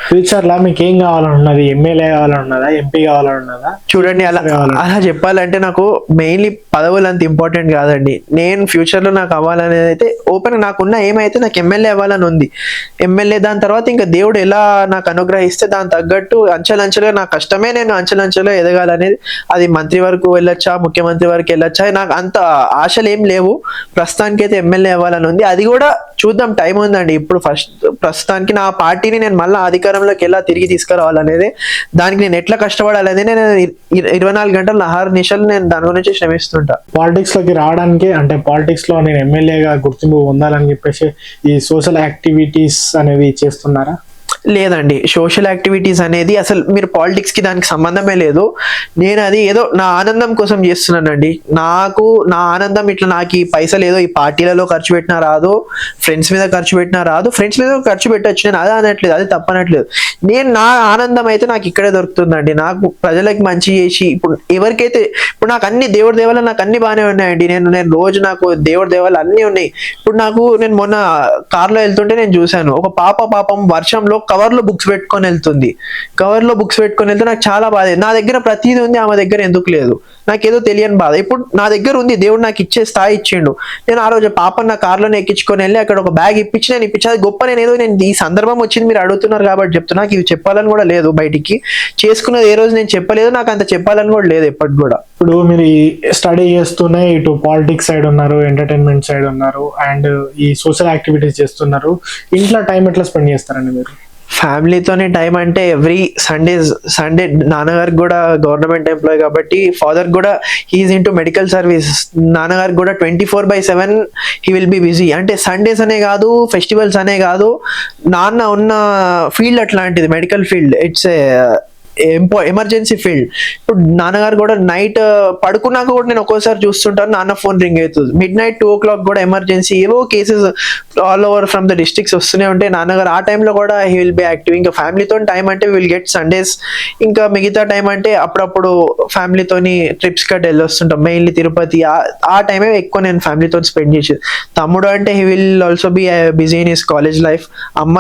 ఫ్యూచర్ లా మీకు ఏం కావాలన్నది? ఎమ్మెల్యే కావాలన్నదా, ఎంపీ కావాలన్నదా? చూడండి, అలా చెప్పాలంటే నాకు మెయిన్లీ పదవులు అంత ఇంపార్టెంట్ కాదండి. నేను ఫ్యూచర్ లో నాకు అవ్వాలనేది అయితే ఓపెన్, నాకున్న ఏమైతే నాకు ఎమ్మెల్యే అవ్వాలని ఉంది. ఎమ్మెల్యే దాని తర్వాత ఇంకా దేవుడు ఎలా నాకు అనుగ్రహిస్తే దాని తగ్గట్టు అంచెలంచెలుగా నా కష్టమే నేను అంచెలంచెలుగా ఎదగాలనేది. అది మంత్రి వరకు వెళ్ళొచ్చా, ముఖ్యమంత్రి వరకు వెళ్ళొచ్చా, నాకు అంత ఆశలు ఏం లేవు. ప్రస్తుతానికైతే ఎమ్మెల్యే అవ్వాలని ఉంది. అది కూడా చూద్దాం, టైం ఉందండి. ఇప్పుడు ప్రస్తుతానికి నా పార్టీని నేను మళ్ళీ అధికారంలోకి ఎలా తిరిగి తీసుకురావాలనేది, దానికి నేను ఎట్లా కష్టపడాలనేది నేను 24 గంటలు నహార్ నిశలు నేను దాని గురించి శ్రమిస్తుంటా. పాలిటిక్స్ లోకి రావడానికి అంటే పాలిటిక్స్ లో నేను ఎమ్మెల్యేగా గుర్తింపు పొందాలని చెప్పేసి ఈ సోషల్ యాక్టివిటీస్ అనేవి చేస్తున్నారా? లేదండి, సోషల్ యాక్టివిటీస్ అనేది అసలు మీరు పాలిటిక్స్ కి దానికి సంబంధమే లేదు. నేను అది ఏదో నా ఆనందం కోసం చేస్తున్నానండి. నాకు నా ఆనందం ఇట్లా నాకు ఈ పైసలు ఏదో ఈ పార్టీలలో ఖర్చు పెట్టినా రాదు, ఫ్రెండ్స్ మీద ఖర్చు పెట్టినా రాదు. ఫ్రెండ్స్ మీద ఖర్చు పెట్టచ్చు, నేను అది అనట్లేదు, అది తప్పనట్లేదు. నేను నా ఆనందం అయితే నాకు ఇక్కడే దొరుకుతుందండి. నాకు ప్రజలకి మంచి చేసి ఇప్పుడు ఎవరికైతే ఇప్పుడు నాకు అన్ని దేవుడి దేవాలు నాకు అన్ని బాగానే ఉన్నాయండి. నేను రోజు నాకు దేవుడి దేవాలు అన్నీ ఉన్నాయి. ఇప్పుడు నేను మొన్న కార్లో వెళ్తుంటే నేను చూశాను, ఒక పాపం వర్షంలో కవర్ లో బుక్స్ పెట్టుకొని వెళ్తుంది. కవర్ లో బుక్స్ పెట్టుకొని వెళ్తే నాకు చాలా బాధ. నా దగ్గర ప్రతిదీ ఉంది, ఆమె దగ్గర ఎందుకు లేదు? నాకేదో తెలియని బాధ. ఇప్పుడు నా దగ్గర ఉంది, దేవుడు నాకు ఇచ్చే స్థాయి ఇచ్చిండు. నేను ఆ రోజు పాపను నా కార్లోనే ఎక్కించుకొని వెళ్ళి అక్కడ ఒక బ్యాగ్ ఇప్పించి నేను అది గొప్ప. నేను ఈ సందర్భం వచ్చింది మీరు అడుగుతున్నారు కాబట్టి చెప్తున్నా. నాకు ఇవి చెప్పాలని కూడా లేదు, బయటికి చేసుకున్నది ఏ రోజు నేను చెప్పలేదు, నాకు అంత చెప్పాలని కూడా లేదు ఎప్పటికి కూడా. ఇప్పుడు మీరు స్టడీ చేస్తూనే ఇటు పాలిటిక్స్ సైడ్ ఉన్నారు, ఎంటర్టైన్మెంట్ సైడ్ ఉన్నారు, అండ్ ఈ సోషల్ యాక్టివిటీస్ చేస్తున్నారు. ఇంట్లో టైం ఎట్లా స్పెండ్ చేస్తారండి మీరు? ఫ్యామిలీతోనే టైం అంటే ఎవ్రీ సండే నాన్నగారికి కూడా గవర్నమెంట్ ఎంప్లాయీ కాబట్టి, ఫాదర్ కూడా he's in to medical service. నాన్నగారికి కూడా 24/7 హీ విల్ బి బిజీ. అంటే సండేస్ అనే కాదు, ఫెస్టివల్స్ అనే కాదు, నాన్న ఉన్న ఫీల్డ్ అట్లాంటిది, medical field. It's emergency field. ఇప్పుడు నాన్నగారు కూడా నైట్ పడుకున్నాక కూడా నేను ఒక్కోసారి చూస్తుంటాను, నాన్న ఫోన్ రింగ్ అవుతుంది. midnight 2 o'clock కూడా ఎమర్జెన్సీ ఏవో cases all over from the districts వస్తూనే ఉంటాయి. నాన్నగారు ఆ టైంలో కూడా హీ విల్ బి యాక్టివ్. ఇంకా ఫ్యామిలీతో టైం అంటే విల్ గెట్ సండేస్. ఇంకా మిగతా టైం అంటే అప్పుడప్పుడు ఫ్యామిలీతోని ట్రిప్స్ కట్ వెళ్ళి వస్తుంటాం, మెయిన్లీ తిరుపతి. ఆ టైమే ఎక్కువ నేను ఫ్యామిలీతో స్పెండ్ చేసేది. తమ్ముడు అంటే he will also be busy in his college life. అమ్మ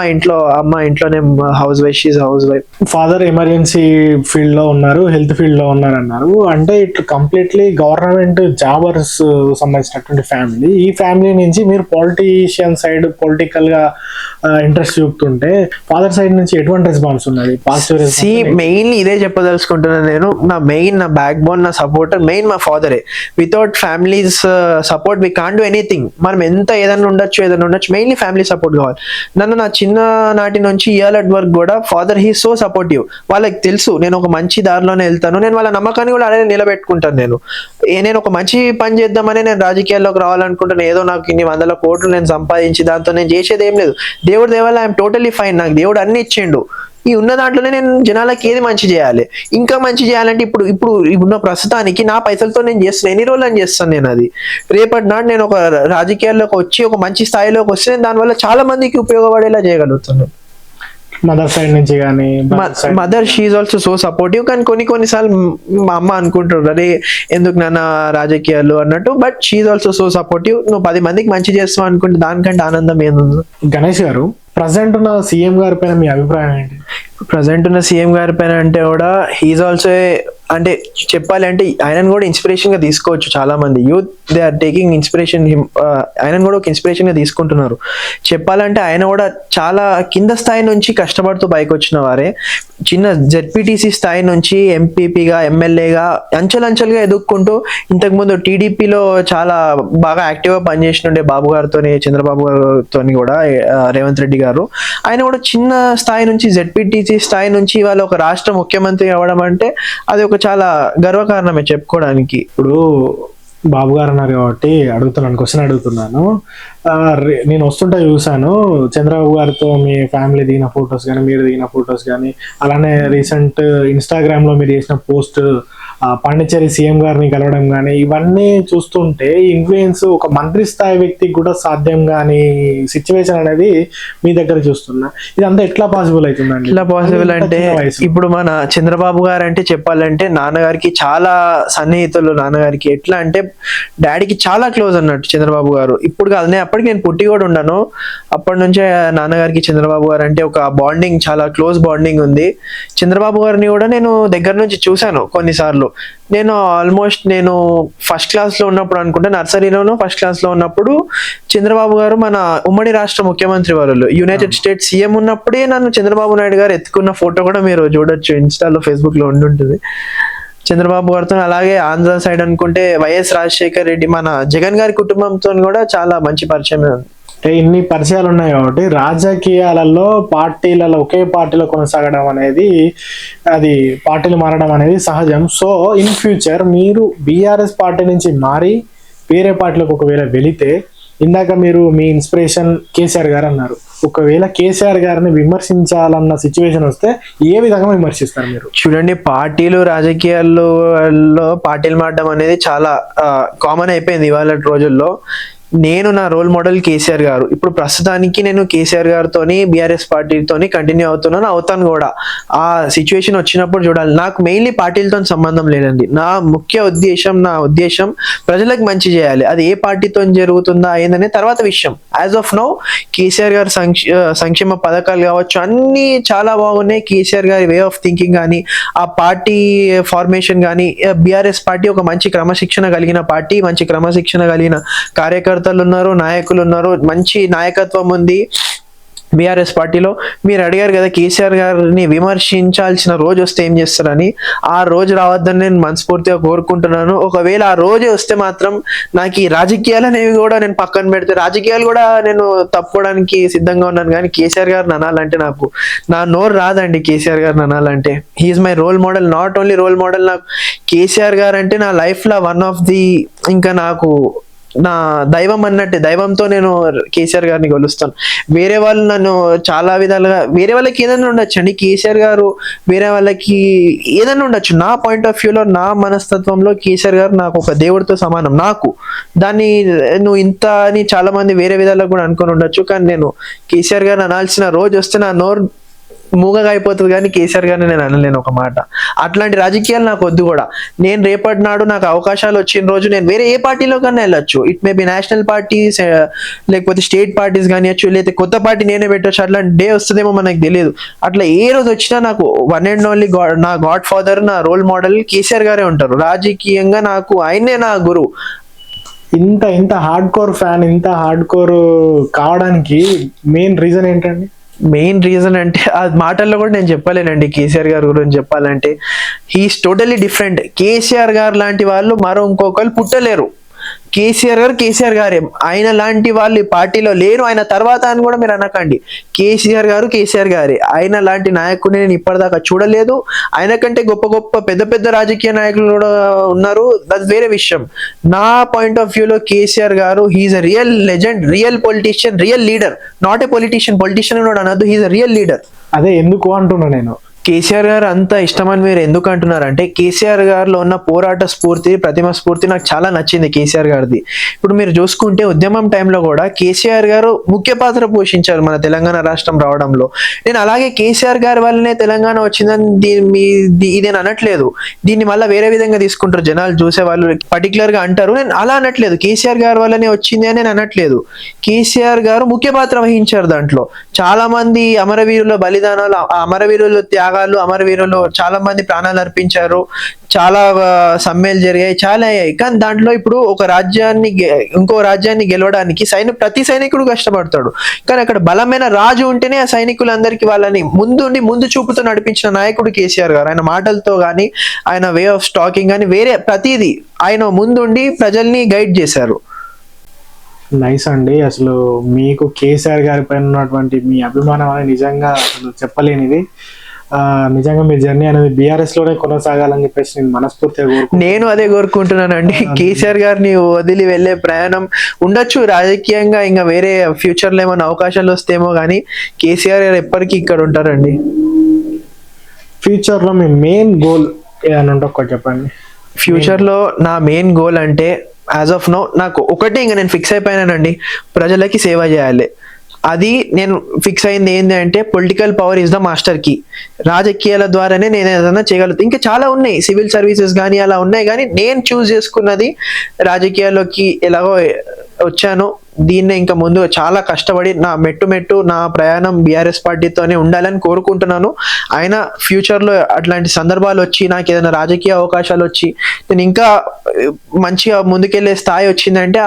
ఇంట్లోనే housewife, she's housewife. Father emergency field లో ఉన్నారు, హెల్త్ ఫీల్డ్ లో ఉన్నారు అన్నారు. అంటే ఇట్లా కంప్లీట్లీ గవర్నమెంట్ జాబర్స్ సంబంధించినటువంటి ఫ్యామిలీ. ఈ ఫ్యామిలీ నుంచి మీరు పాలిటీషియన్ సైడ్ పొలిటికల్ గా ఇంట్రెస్ట్ చూపుతుంటే ఫాదర్ సైడ్ నుంచి ఎటువంటి రెస్పాన్స్ ఉన్నది? Positive response? మెయిన్లీ ఇదే చెప్పదలుచుకుంటున్నాను నేను. నా బ్యాక్ బోన్, నా సపోర్టర్ మెయిన్ మా ఫాదరే. Without families support we can't do anything. మనం ఎంత ఏదైనా ఉండొచ్చు, మెయిన్లీ ఫ్యామిలీ సపోర్ట్ కావాలి. నన్ను నా చిన్న నాటి నుంచి ఇయర్ అట్ వర్క్ కూడా ఫాదర్ హీ సో సపోర్టివ్. వాళ్ళకి తెలుసు నేను ఒక మంచి దారిలోనే వెళ్తాను, నేను వాళ్ళ నమ్మకాన్ని కూడా అలానే నిలబెట్టుకుంటాను. నేను ఒక మంచి పని చేద్దామని నేను రాజకీయాల్లోకి రావాలనుకుంటాను. ఏదో నాకు ఇన్ని 100 కోట్లు నేను సంపాదించి దాంతో నేను చేసేది ఏం లేదు. దేవుడి దేవాల ఐఎమ్ టోటలీ ఫైన్. నాకు దేవుడు అన్ని ఇచ్చిండు. ఈ ఉన్న దాంట్లోనే నేను జనాలకి ఏది మంచి చేయాలి, ఇంకా మంచి చేయాలంటే ఇప్పుడు ఉన్న ప్రస్తుతానికి నా పైసలతో నేను చేస్తాను. ఎన్ని రోజులు అని చేస్తాను నేను అది. రేపటి నాడు నేను ఒక రాజకీయాల్లోకి వచ్చి ఒక మంచి స్థాయిలోకి వస్తే నేను దానివల్ల చాలా మందికి ఉపయోగపడేలా చేయగలుగుతున్నాను. మదర్ సైడ్ నుంచి కానీ mother she's also so supportive. కానీ కొన్నిసార్లు మా అమ్మ అనుకుంటారు, అరే ఎందుకు నాన్న రాజకీయాలు అన్నట్టు. But she's also so supportive. నువ్వు 10 మందికి మంచి చేస్తావు అనుకుంటే దానికంటే ఆనందం ఏముంది? గణేష్ గారు, ప్రజెంట్ ఉన్న సీఎం గారి పైన మీ అభిప్రాయం ఏంటి? ప్రజెంట్ ఉన్న సీఎం గారి పైన అంటే కూడా హీఈస్ ఆల్సో అంటే చెప్పాలి అంటే ఆయనను కూడా ఇన్స్పిరేషన్ గా తీసుకోవచ్చు. చాలా మంది youth they are taking inspiration. ఆయనను కూడా ఒక ఇన్స్పిరేషన్ గా తీసుకుంటున్నారు. చెప్పాలంటే ఆయన కూడా చాలా కింద స్థాయి నుంచి కష్టపడుతూ పైకి వచ్చిన వారే. చిన్న జెడ్పీటీసీ స్థాయి నుంచి ఎంపీపీగా, ఎమ్మెల్యేగా అంచెలంచెలుగా ఎదుక్కుంటూ ఇంతకుముందు టీడీపీలో చాలా బాగా యాక్టివ్గా పనిచేసినుండే బాబు గారితో, చంద్రబాబు గారితో కూడా రేవంత్ రెడ్డి గారు. ఆయన కూడా చిన్న స్థాయి నుంచి జెడ్పీటీసీ స్థాయి నుంచి ఇవాళ ఒక రాష్ట్ర ముఖ్యమంత్రి అవ్వడం అంటే అది ఒక చాలా గర్వకారణమే చెప్పుకోవడానికి. ఇప్పుడు బాబు గారు అన్నారు కాబట్టి క్వశ్చన్ అడుగుతున్నాను. నేను వస్తుంటే చూసాను చంద్రబాబు గారితో మీ ఫ్యామిలీ దిగిన ఫొటోస్ కానీ, మీరు దిగిన ఫొటోస్ కానీ, అలానే రీసెంట్ ఇన్స్టాగ్రామ్ లో మీరు చేసిన పోస్ట్ పాండిచ్చేరి సీఎం గారిని కలవడం కానీ, ఇవన్నీ చూస్తుంటే ఇన్ఫ్లుయెన్స్ ఒక మంత్రి స్థాయి వ్యక్తికి కూడా సాధ్యం కాని సిచ్యువేషన్ అనేది మీ దగ్గర చూస్తున్నా. ఇదంతా ఎట్లా పాసిబుల్ అవుతుందండి? ఎట్లా పాసిబుల్ అంటే ఇప్పుడు మన చంద్రబాబు గారు అంటే చెప్పాలంటే నాన్నగారికి చాలా సన్నిహితులు. నాన్నగారికి ఎట్లా అంటే డాడీకి చాలా క్లోజ్ అన్నట్టు చంద్రబాబు గారు. ఇప్పుడు కాదు, అప్పటికి నేను పుట్టి కూడా ఉన్నాను. అప్పటి నుంచే నాన్నగారికి చంద్రబాబు గారు అంటే ఒక బాండింగ్, చాలా క్లోజ్ బాండింగ్ ఉంది. చంద్రబాబు గారిని కూడా నేను దగ్గర నుంచి చూశాను కొన్నిసార్లు. నేను ఆల్మోస్ట్ ఫస్ట్ క్లాస్ లో ఉన్నప్పుడు అనుకుంటా, నర్సరీలోనూ ఫస్ట్ క్లాస్ లో ఉన్నప్పుడు చంద్రబాబు గారు మన ఉమ్మడి రాష్ట్ర ముఖ్యమంత్రి వారు యునైటెడ్ స్టేట్స్ సీఎం ఉన్నప్పుడే నన్ను చంద్రబాబు నాయుడు గారు ఎత్తుకున్న ఫోటో కూడా మీరు చూడొచ్చు, ఇన్స్టాలో, ఫేస్బుక్ లో ఉండుంటుంది. చంద్రబాబు గారితో అలాగే ఆంధ్ర సైడ్ అనుకుంటే వైఎస్ రాజశేఖర్ రెడ్డి, మన జగన్ గారి కుటుంబంతో కూడా చాలా మంచి పరిచయం. అంటే ఇన్ని పరిచయాలు ఉన్నాయి కాబట్టి రాజకీయాలలో పార్టీలలో ఒకే పార్టీలో కొనసాగడం అనేది, అది పార్టీలు మారడం అనేది సహజం. సో ఇన్ ఫ్యూచర్ మీరు బీఆర్ఎస్ పార్టీ నుంచి మారి వేరే పార్టీలకు ఒకవేళ వెళితే, ఇందాక మీరు మీ ఇన్స్పిరేషన్ కేసీఆర్ గారు అన్నారు, ఒకవేళ కేసీఆర్ గారిని విమర్శించాలన్న సిచ్యువేషన్ వస్తే ఏ విధంగా విమర్శిస్తారు మీరు? చూడండి, పార్టీలు రాజకీయాల్లో పార్టీలు మారడం అనేది చాలా కామన్ అయిపోయింది ఇవాళ రోజుల్లో. నేను నా రోల్ మోడల్ కేసీఆర్ గారు. ఇప్పుడు ప్రస్తుతానికి నేను కేసీఆర్ గారితోని బీఆర్ఎస్ పార్టీతోని కంటిన్యూ అవుతాను కూడా. ఆ సిచ్యువేషన్ వచ్చినప్పుడు చూడాలి. నాకు మెయిన్లీ పార్టీలతో సంబంధం లేదండి. నా ఉద్దేశం ప్రజలకు మంచి చేయాలి. అది ఏ పార్టీతో జరుగుతుందా ఏందనే తర్వాత విషయం. యాజ్ ఆఫ్ నౌ కేసీఆర్ గారి సంక్షేమ పథకాలు కావచ్చు, అన్ని చాలా బాగున్నాయి. కేసీఆర్ గారి వే ఆఫ్ థింకింగ్ కానీ, ఆ పార్టీ ఫార్మేషన్ కానీ, బీఆర్ఎస్ పార్టీ ఒక మంచి క్రమశిక్షణ కలిగిన పార్టీ, మంచి క్రమశిక్షణ కలిగిన కార్యకర్తలు ఉన్నారు, నాయకులు ఉన్నారు, మంచి నాయకత్వం ఉంది బీఆర్ఎస్ పార్టీలో. మీరు అడిగారు కదా కేసీఆర్ గారిని విమర్శించాల్సిన రోజు వస్తే ఏం చేస్తారని. ఆ రోజు రావద్దని నేను మనస్ఫూర్తిగా కోరుకుంటున్నాను. ఒకవేళ ఆ రోజే వస్తే మాత్రం నాకు ఈ రాజకీయాలు అనేవి కూడా నేను పక్కన పెడితే, రాజకీయాలు కూడా నేను తప్పుకోవడానికి సిద్ధంగా ఉన్నాను. కానీ కేసీఆర్ గారిని అనాలంటే నాకు నా నోరు రాదండి. కేసీఆర్ గారిని అనాలంటే he is my role model. Not only role model, నాకు కేసీఆర్ గారు అంటే నా లైఫ్లో వన్ ఆఫ్ ది, ఇంకా నాకు నా దైవం అన్నట్టే. దైవంతో నేను కేసీఆర్ గారిని కొలుస్తాను. వేరే వాళ్ళు నన్ను చాలా విధాలుగా, వేరే వాళ్ళకి ఏదైనా ఉండొచ్చు అండి, కేసీఆర్ గారు వేరే వాళ్ళకి ఏదైనా ఉండొచ్చు. నా పాయింట్ ఆఫ్ వ్యూలో, నా మనస్తత్వంలో కేసీఆర్ గారు నాకు ఒక దేవుడితో సమానం. నాకు దాన్ని నువ్వు ఇంత అని చాలా మంది వేరే విధాలుగా కూడా అనుకొని ఉండొచ్చు. కానీ నేను కేసీఆర్ గారిని అనాల్సిన రోజు వస్తే నా నోరు మూగగా అయిపోతుంది, కానీ కేసీఆర్ గారిని నేను అనలేను ఒక మాట. అట్లాంటి రాజకీయాలు నాకు వద్దు కూడా. నేను రేపటి నాడు నాకు అవకాశాలు వచ్చిన రోజు నేను వేరే ఏ పార్టీలో కన్నా వెళ్ళొచ్చు. It may be national parties, లేకపోతే స్టేట్ పార్టీస్ కానివ్వచ్చు, లేకపోతే కొత్త పార్టీ నేనే పెట్టచ్చు. అట్లాంటి డే వస్తుందేమో మనకు తెలియదు. అట్లా ఏ రోజు వచ్చినా నాకు వన్ అండ్ ఓన్లీ నా గాడ్ ఫాదర్, నా రోల్ మోడల్ కేసీఆర్ గారే ఉంటారు. రాజకీయంగా నాకు ఆయనే నా గురువు. ఇంత హార్డ్ కోర్ ఫ్యాన్, ఇంత హార్డ్ కోర్ కావడానికి మెయిన్ రీజన్ ఏంటండి? మెయిన్ రీజన్ అంటే ఆ మాటల్లో కూడా నేను చెప్పలేనండి. కేసీఆర్ గారి గురించి చెప్పాలంటే హీఈస్ టోటలీ డిఫరెంట్. కేసీఆర్ గారు లాంటి వాళ్ళు మరో ఇంకొకరు పుట్టలేరు. కేసీఆర్ గారే. ఆయన లాంటి వాళ్ళు ఈ పార్టీలో లేరు. ఆయన తర్వాత అని కూడా మీరు అనకండి. కేసీఆర్ గారే. ఆయన లాంటి నాయకుడిని నేను ఇప్పటిదాకా చూడలేదు. ఆయన కంటే గొప్ప పెద్ద రాజకీయ నాయకులు కూడా ఉన్నారు, అది వేరే విషయం. నా పాయింట్ ఆఫ్ వ్యూలో కేసీఆర్ గారు he's a real legend, real politician, real leader. Not a politician కూడా అనద్దు, హీఈస్ అ రియల్ లీడర్. అదే ఎందుకు అంటున్నా నేను. కేసీఆర్ గారు అంత ఇష్టమని మీరు ఎందుకు అంటున్నారంటే, కేసీఆర్ గారిలో ఉన్న పోరాట స్ఫూర్తి, ప్రతిమ స్ఫూర్తి నాకు చాలా నచ్చింది కేసీఆర్ గారిది. ఇప్పుడు మీరు చూసుకుంటే ఉద్యమం టైంలో కూడా కేసీఆర్ గారు ముఖ్య పాత్ర పోషించారు మన తెలంగాణ రాష్ట్రం రావడంలో. నేను అలాగే కేసీఆర్ గారి వల్లనే తెలంగాణ వచ్చిందని ఇదేని అనట్లేదు. దీన్ని మళ్ళీ వేరే విధంగా తీసుకుంటారు జనాలు, చూసే వాళ్ళు పర్టికులర్ గా అంటారు. నేను అలా అనట్లేదు. కేసీఆర్ గారి వల్లనే వచ్చింది అని నేను అనట్లేదు. కేసీఆర్ గారు ముఖ్య పాత్ర వహించారు దాంట్లో. చాలా మంది అమరవీరుల బలిదానాలు, అమరవీరుల త్యాగాలు, అమరవీరులు చాలా మంది ప్రాణాలు అర్పించారు. చాలా సమ్మెలు జరిగాయి, చాలా అయ్యాయి. కానీ దాంట్లో ఇప్పుడు ఇంకో రాజ్యాన్ని గెలవడానికి ప్రతి సైనికుడు కష్టపడతాడు. కానీ అక్కడ బలమైన రాజు ఉంటేనే ఆ సైనికులందరికీ వాళ్ళని ముందు చూపుతో నడిపించిన నాయకుడు కేసీఆర్ గారు. ఆయన మాటలతో కానీ, ఆయన వే ఆఫ్ టాకింగ్ కానీ, వేరే ప్రతిదీ ఆయన ముందుండి ప్రజల్ని గైడ్ చేశారు. నైస్ అండి. అసలు మీకు కేసీఆర్ గారి పైన ఉన్నటువంటి మీ అభిమానం అనేది నిజంగా అసలు చెప్పలేనిది. నిజంగా మీ జర్నీ అనేది బీఆర్ఎస్ లోనే కొనసాగాలని చెప్పేసి నేను మనస్ఫూర్తిగా నేను అదే కోరుకుంటున్నానండి. కేసీఆర్ గారిని వదిలి వెళ్లే ప్రయాణం ఉండొచ్చు రాజకీయంగా, ఇంకా వేరే ఫ్యూచర్ లో ఏమైనా అవకాశాలు వస్తేమో, కానీ కేసీఆర్ గారు ఎప్పటికీ ఇక్కడ ఉంటారండి. ఫ్యూచర్ లో మీ మెయిన్ గోల్ ఏదైనా ఉంటే ఒకటి చెప్పండి. ఫ్యూచర్ లో నా మెయిన్ గోల్ అంటే యాజ్ ఆఫ్ నో నాకు ఒకటే, ఇంకా నేను ఫిక్స్ అయిపోయానండి, ప్రజలకి సేవ చేయాలి. అది నేను ఫిక్స్ అయింది ఏంటి అంటే, political power is the master key. రాజకీయాల ద్వారానే నేను ఏదైనా చేయగలుగుతాను. ఇంకా చాలా ఉన్నాయి, సివిల్ సర్వీసెస్ కానీ అలా ఉన్నాయి, కానీ నేను చూస్ చేసుకున్నది రాజకీయాల్లోకి ఎలాగో వచ్చాను. దీన్నే ఇంకా ముందు చాలా కష్టపడి నా మెట్టు నా ప్రయాణం బీఆర్ఎస్ పార్టీతోనే ఉండాలని కోరుకుంటున్నాను. అయినా ఫ్యూచర్లో అట్లాంటి సందర్భాలు వచ్చి, నాకు ఏదైనా రాజకీయ అవకాశాలు వచ్చి నేను ఇంకా మంచిగా ముందుకెళ్లే స్థాయి వచ్చిందంటే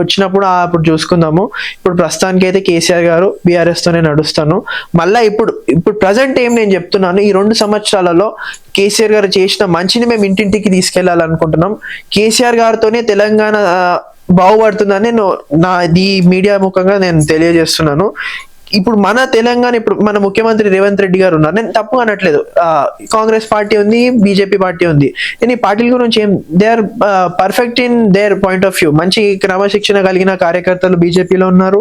వచ్చినప్పుడు అప్పుడు చూసుకుందాము. ఇప్పుడు ప్రస్తుతానికి అయితే కేసీఆర్ గారు బీఆర్ఎస్ తోనే నడుస్తాను. మళ్ళీ ఇప్పుడు ప్రజెంట్ ఏం నేను చెప్తున్నాను, ఈ 2 సంవత్సరాలలో కేసీఆర్ గారు చేసిన మంచిని మేము ఇంటింటికి తీసుకెళ్లాలనుకుంటున్నాం. కేసీఆర్ గారితోనే తెలంగాణ బాగుపడుతుందని నేను ఈ మీడియా ముఖంగా నేను తెలియజేస్తున్నాను. ఇప్పుడు మన తెలంగాణ, ఇప్పుడు మన ముఖ్యమంత్రి రేవంత్ రెడ్డి గారు ఉన్నారు, నేను తప్పు అనట్లేదు. కాంగ్రెస్ పార్టీ ఉంది, బీజేపీ పార్టీ ఉంది, నేను ఈ పార్టీల గురించి they are perfect in their point of view. మంచి క్రమశిక్షణ కలిగిన కార్యకర్తలు బీజేపీలో ఉన్నారు,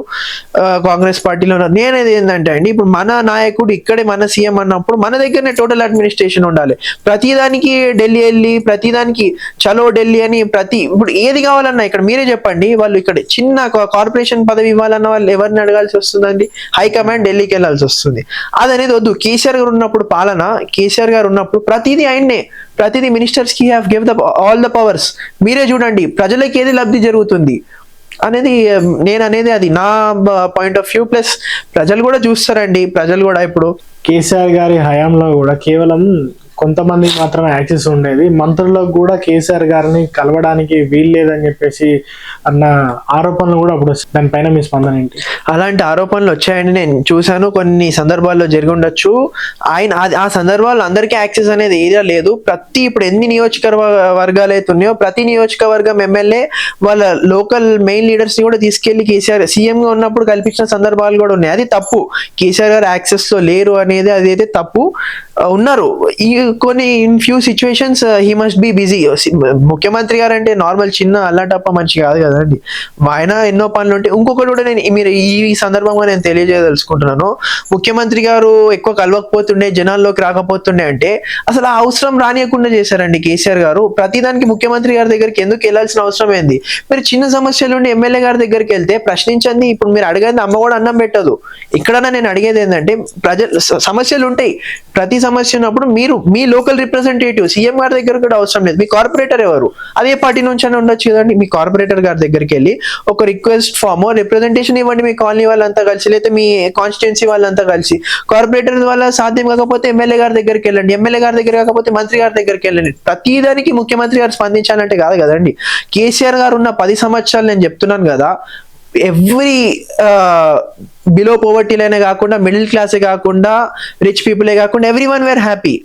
కాంగ్రెస్ పార్టీలో ఉన్నారు. నేనేది ఏంటంటే అండి, ఇప్పుడు మన నాయకుడు ఇక్కడే మన సీఎం అన్నప్పుడు మన దగ్గరనే టోటల్ అడ్మినిస్ట్రేషన్ ఉండాలి. ప్రతిదానికి ఢిల్లీ వెళ్ళి, ప్రతిదానికి చలో ఢిల్లీ అని, ఇప్పుడు ఏది కావాలన్నా ఇక్కడ మీరే చెప్పండి. వాళ్ళు ఇక్కడ చిన్న కార్పొరేషన్ పదవి ఇవ్వాలన్న వాళ్ళు ఎవరిని అడగాల్సి వస్తుందండి? హైకమాండ్ ఢిల్లీకి వెళ్లాల్సి వస్తుంది. అదనేది వద్దు. కేసీఆర్ గారు ఉన్నప్పుడు కేసీఆర్ గారు ఉన్నప్పుడు ప్రతిదీ ఆయన్నే, ప్రతిదీ మినిస్టర్స్ కి have give all the powers. మీరే చూడండి ప్రజలకి ఏది లబ్ధి జరుగుతుంది అనేది నేను అనేది, అది నా పాయింట్ ఆఫ్ వ్యూ. ప్లస్ ప్రజలు కూడా చూస్తారండి. ప్రజలు కూడా ఇప్పుడు కేసీఆర్ గారి హయాంలో కూడా కేవలం కొంతమందికి మాత్రమే యాక్సెస్ ఉండేది, మంత్రులకు కూడా కేసీఆర్ గారిని కలవడానికి వీల్లేదని చెప్పేసి అన్న ఆరోపణలు కూడా అప్పుడు, దానిపైన మీ స్పందన ఏంటి? అలాంటి ఆరోపణలు వచ్చాయని నేను చూశాను, కొన్ని సందర్భాల్లో జరిగి ఉండొచ్చు. ఆ సందర్భాల్లో అందరికీ యాక్సెస్ అనేది ఏరియా లేదు. ఇప్పుడు ఎన్ని నియోజకవర్గాలు అయితే ఉన్నాయో ప్రతి నియోజకవర్గం ఎమ్మెల్యే వాళ్ళ లోకల్ మెయిన్ లీడర్స్ ని కూడా తీసుకెళ్లి కేసీఆర్ సీఎం గా ఉన్నప్పుడు కల్పించిన సందర్భాలు కూడా ఉన్నాయి. అది తప్పు. కేసీఆర్ గారు యాక్సెస్ లో లేరు అనేది అదైతే తప్పు. ఉన్నారు ఈ కొన్ని in few situations he must be busy. ముఖ్యమంత్రి గారు అంటే నార్మల్ చిన్న అల్లాటప్ప మంచి కాదు కదండి, ఆయన ఎన్నో పనులు ఉంటాయి. ఇంకొకటి కూడా మీరు ఈ సందర్భంగా నేను తెలియజేయదలుచుకుంటున్నాను. ముఖ్యమంత్రి గారు ఎక్కువ కలవకపోతుండే, జనాల్లోకి రాకపోతుండే అంటే అసలు ఆ అవసరం రానియకుండా చేశారండి కేసీఆర్ గారు. ప్రతిదానికి ముఖ్యమంత్రి గారి దగ్గరికి ఎందుకు వెళ్ళాల్సిన అవసరం ఏంది? మీరు చిన్న సమస్యలు ఉండి ఎమ్మెల్యే గారి దగ్గరికి వెళ్తే ప్రశ్నించండి. ఇప్పుడు మీరు అడిగేది అమ్మ కూడా అన్నం పెట్టదు. ఇక్కడన్నా నేను అడిగేది ఏంటంటే, సమస్యలు ఉంటాయి, ప్రతి సమస్య ఉన్నప్పుడు మీరు మీ లోకల్ రిప్రజెంటేటివ్ సీఎం గారి దగ్గర కూడా అవసరం లేదు. మీ కార్పొరేటర్ ఎవరు, అదే పార్టీ నుంచి అని ఉండొచ్చు కదండి. మీ కార్పొరేటర్ గారి దగ్గరికి వెళ్ళి ఒక రిక్వెస్ట్ ఫామ్, రిప్రజెంటేషన్ ఇవ్వండి. మీ కాలనీ వాళ్ళంతా కలిసి, లేకపోతే మీ కాన్స్టిట్యున్సీ వాళ్ళంతా కలిసి. కార్పొరేటర్ వల్ల సాధ్యం కాకపోతే ఎమ్మెల్యే గారి దగ్గరికి వెళ్ళండి, ఎమ్మెల్యే గారి దగ్గర కాకపోతే మంత్రి గారి దగ్గరికి వెళ్ళండి. ప్రతిదానికి ముఖ్యమంత్రి గారు స్పందించాలంటే కాదు కదండి. కేసీఆర్ గారు ఉన్న 10 సంవత్సరాలు నేను చెప్తున్నాను కదా, ఎవ్రీ బిలో పోవర్టీలైనా కాకుండా, మిడిల్ క్లాసే కాకుండా, రిచ్ పీపులే కాకుండా, ఎవ్రీ వన్ వేర్ హ్యాపీ.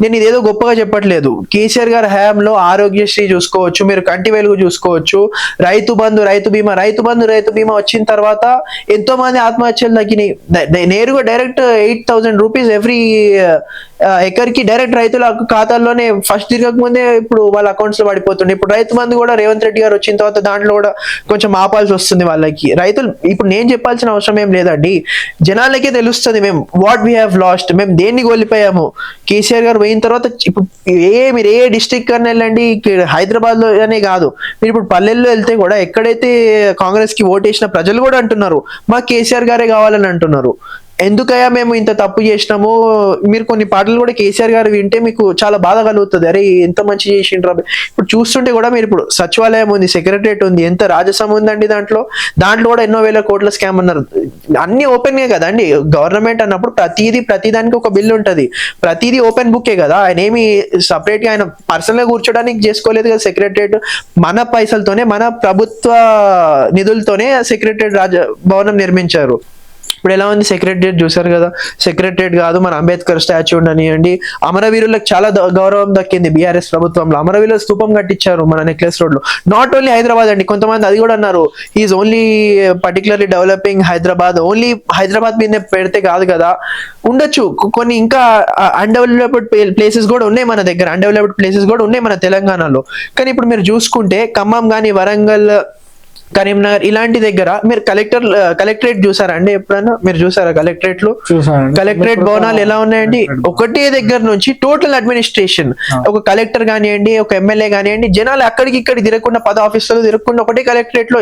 నేను ఇదేదో గొప్పగా చెప్పట్లేదు. కేసీఆర్ గారి హయాంలో ఆరోగ్యశ్రీ చూసుకోవచ్చు, మీరు కంటి వెలుగు చూసుకోవచ్చు, రైతు బంధు, రైతు బీమా వచ్చిన తర్వాత ఎంతో మంది ఆత్మహత్యలు తగ్గినాయి. నేరుగా డైరెక్ట్ 8,000 రూపీస్ ఎవ్రీ ఎకర్కి డైరెక్ట్ రైతుల ఖాతాల్లోనే ఫస్ట్ తిరగక ముందే ఇప్పుడు వాళ్ళ అకౌంట్స్ లో పడిపోతుంది. ఇప్పుడు రైతు బంధు కూడా రేవంత్ రెడ్డి గారు వచ్చిన తర్వాత దాంట్లో కూడా కొంచెం ఆపాల్సి వస్తుంది వాళ్ళకి. రైతులు ఇప్పుడు నేను చెప్పాల్సిన అవసరం ఏం లేదండి, జనాలకే తెలుస్తుంది మేము వాట్ వీ హ్యావ్ లాస్ట్, మేము దేన్ని కోల్పోయాము. కేసీఆర్ గారు పోయిన తర్వాత ఇప్పుడు మీరు ఏ డిస్ట్రిక్ట్ కన్నా వెళ్ళండి, హైదరాబాద్ లో అనే కాదు, మీరు ఇప్పుడు పల్లెల్లో వెళ్తే కూడా ఎక్కడైతే కాంగ్రెస్ కి ఓటేసిన ప్రజలు కూడా అంటున్నారు మాకు కేసీఆర్ గారే కావాలని అంటున్నారు. ఎందుకయ్యా మేము ఇంత తప్పు చేసినాము? మీరు కొన్ని పాటలు కూడా కేసీఆర్ గారు వింటే మీకు చాలా బాధ కలుగుతుంది. అరే ఎంత మంచి చేసిండ్రు. ఇప్పుడు చూస్తుంటే కూడా మీరు ఇప్పుడు సచివాలయం ఉంది, సెక్రటరియట్ ఉంది, ఎంత రాజసం ఉందండి దాంట్లో కూడా ఎన్నో వేల కోట్ల స్కామ్ అన్నారు. అన్ని ఓపెన్ గా కదా అండి గవర్నమెంట్ అన్నప్పుడు, ప్రతిదానికి ఒక బిల్ ఉంటది, ప్రతిదీ ఓపెన్ బుక్కే కదా. ఆయన ఏమి సపరేట్ గా ఆయన పర్సనల్ గా కూర్చోడానికి చేసుకోలేదు కదా సెక్రటరియట్. మన పైసలతోనే, మన ప్రభుత్వ నిధులతోనే సెక్రటరియట్ భవనం నిర్మించారు. ఇప్పుడు ఎలా ఉంది సెక్రటరియట్ చూసారు కదా. సెక్రటరియట్ కాదు, మన అంబేద్కర్ స్టాచ్యూ ఉండనియండి, అమరవీరులకు చాలా గౌరవం దక్కింది బీఆర్ఎస్ ప్రభుత్వంలో. అమరవీరుల స్తూపం కట్టించారు మన నెక్లెస్ రోడ్ లో. నాట్ ఓన్లీ హైదరాబాద్ అండి, కొంతమంది అది కూడా అన్నారు is only particularly developing Hyderabad, only Hyderabad మీద పెడితే కాదు కదా. ఉండొచ్చు కొన్ని ఇంకా అన్డెవలప్డ్ ప్లేసెస్ కూడా ఉన్నాయి మన దగ్గర, అన్డెవలప్డ్ ప్లేసెస్ కూడా ఉన్నాయి మన తెలంగాణలో. కానీ ఇప్పుడు మీరు చూసుకుంటే ఖమ్మం కానీ, వరంగల్, కరీంనగర్ ఇలాంటి దగ్గర మీరు కలెక్టరేట్ చూసారా అండి? ఎప్పుడైనా మీరు చూసారా కలెక్టరేట్ భవనాలు ఎలా ఉన్నాయండి? ఒకటే దగ్గర నుంచి టోటల్ అడ్మినిస్ట్రేషన్, ఒక కలెక్టర్ కానివ్వండి, ఒక ఎమ్మెల్యే కానివ్వండి, జనాలు అక్కడికి ఇక్కడ తిరగకుండా, 10 ఆఫీసులు తిరగకుండా ఒకటే కలెక్టరేట్ లో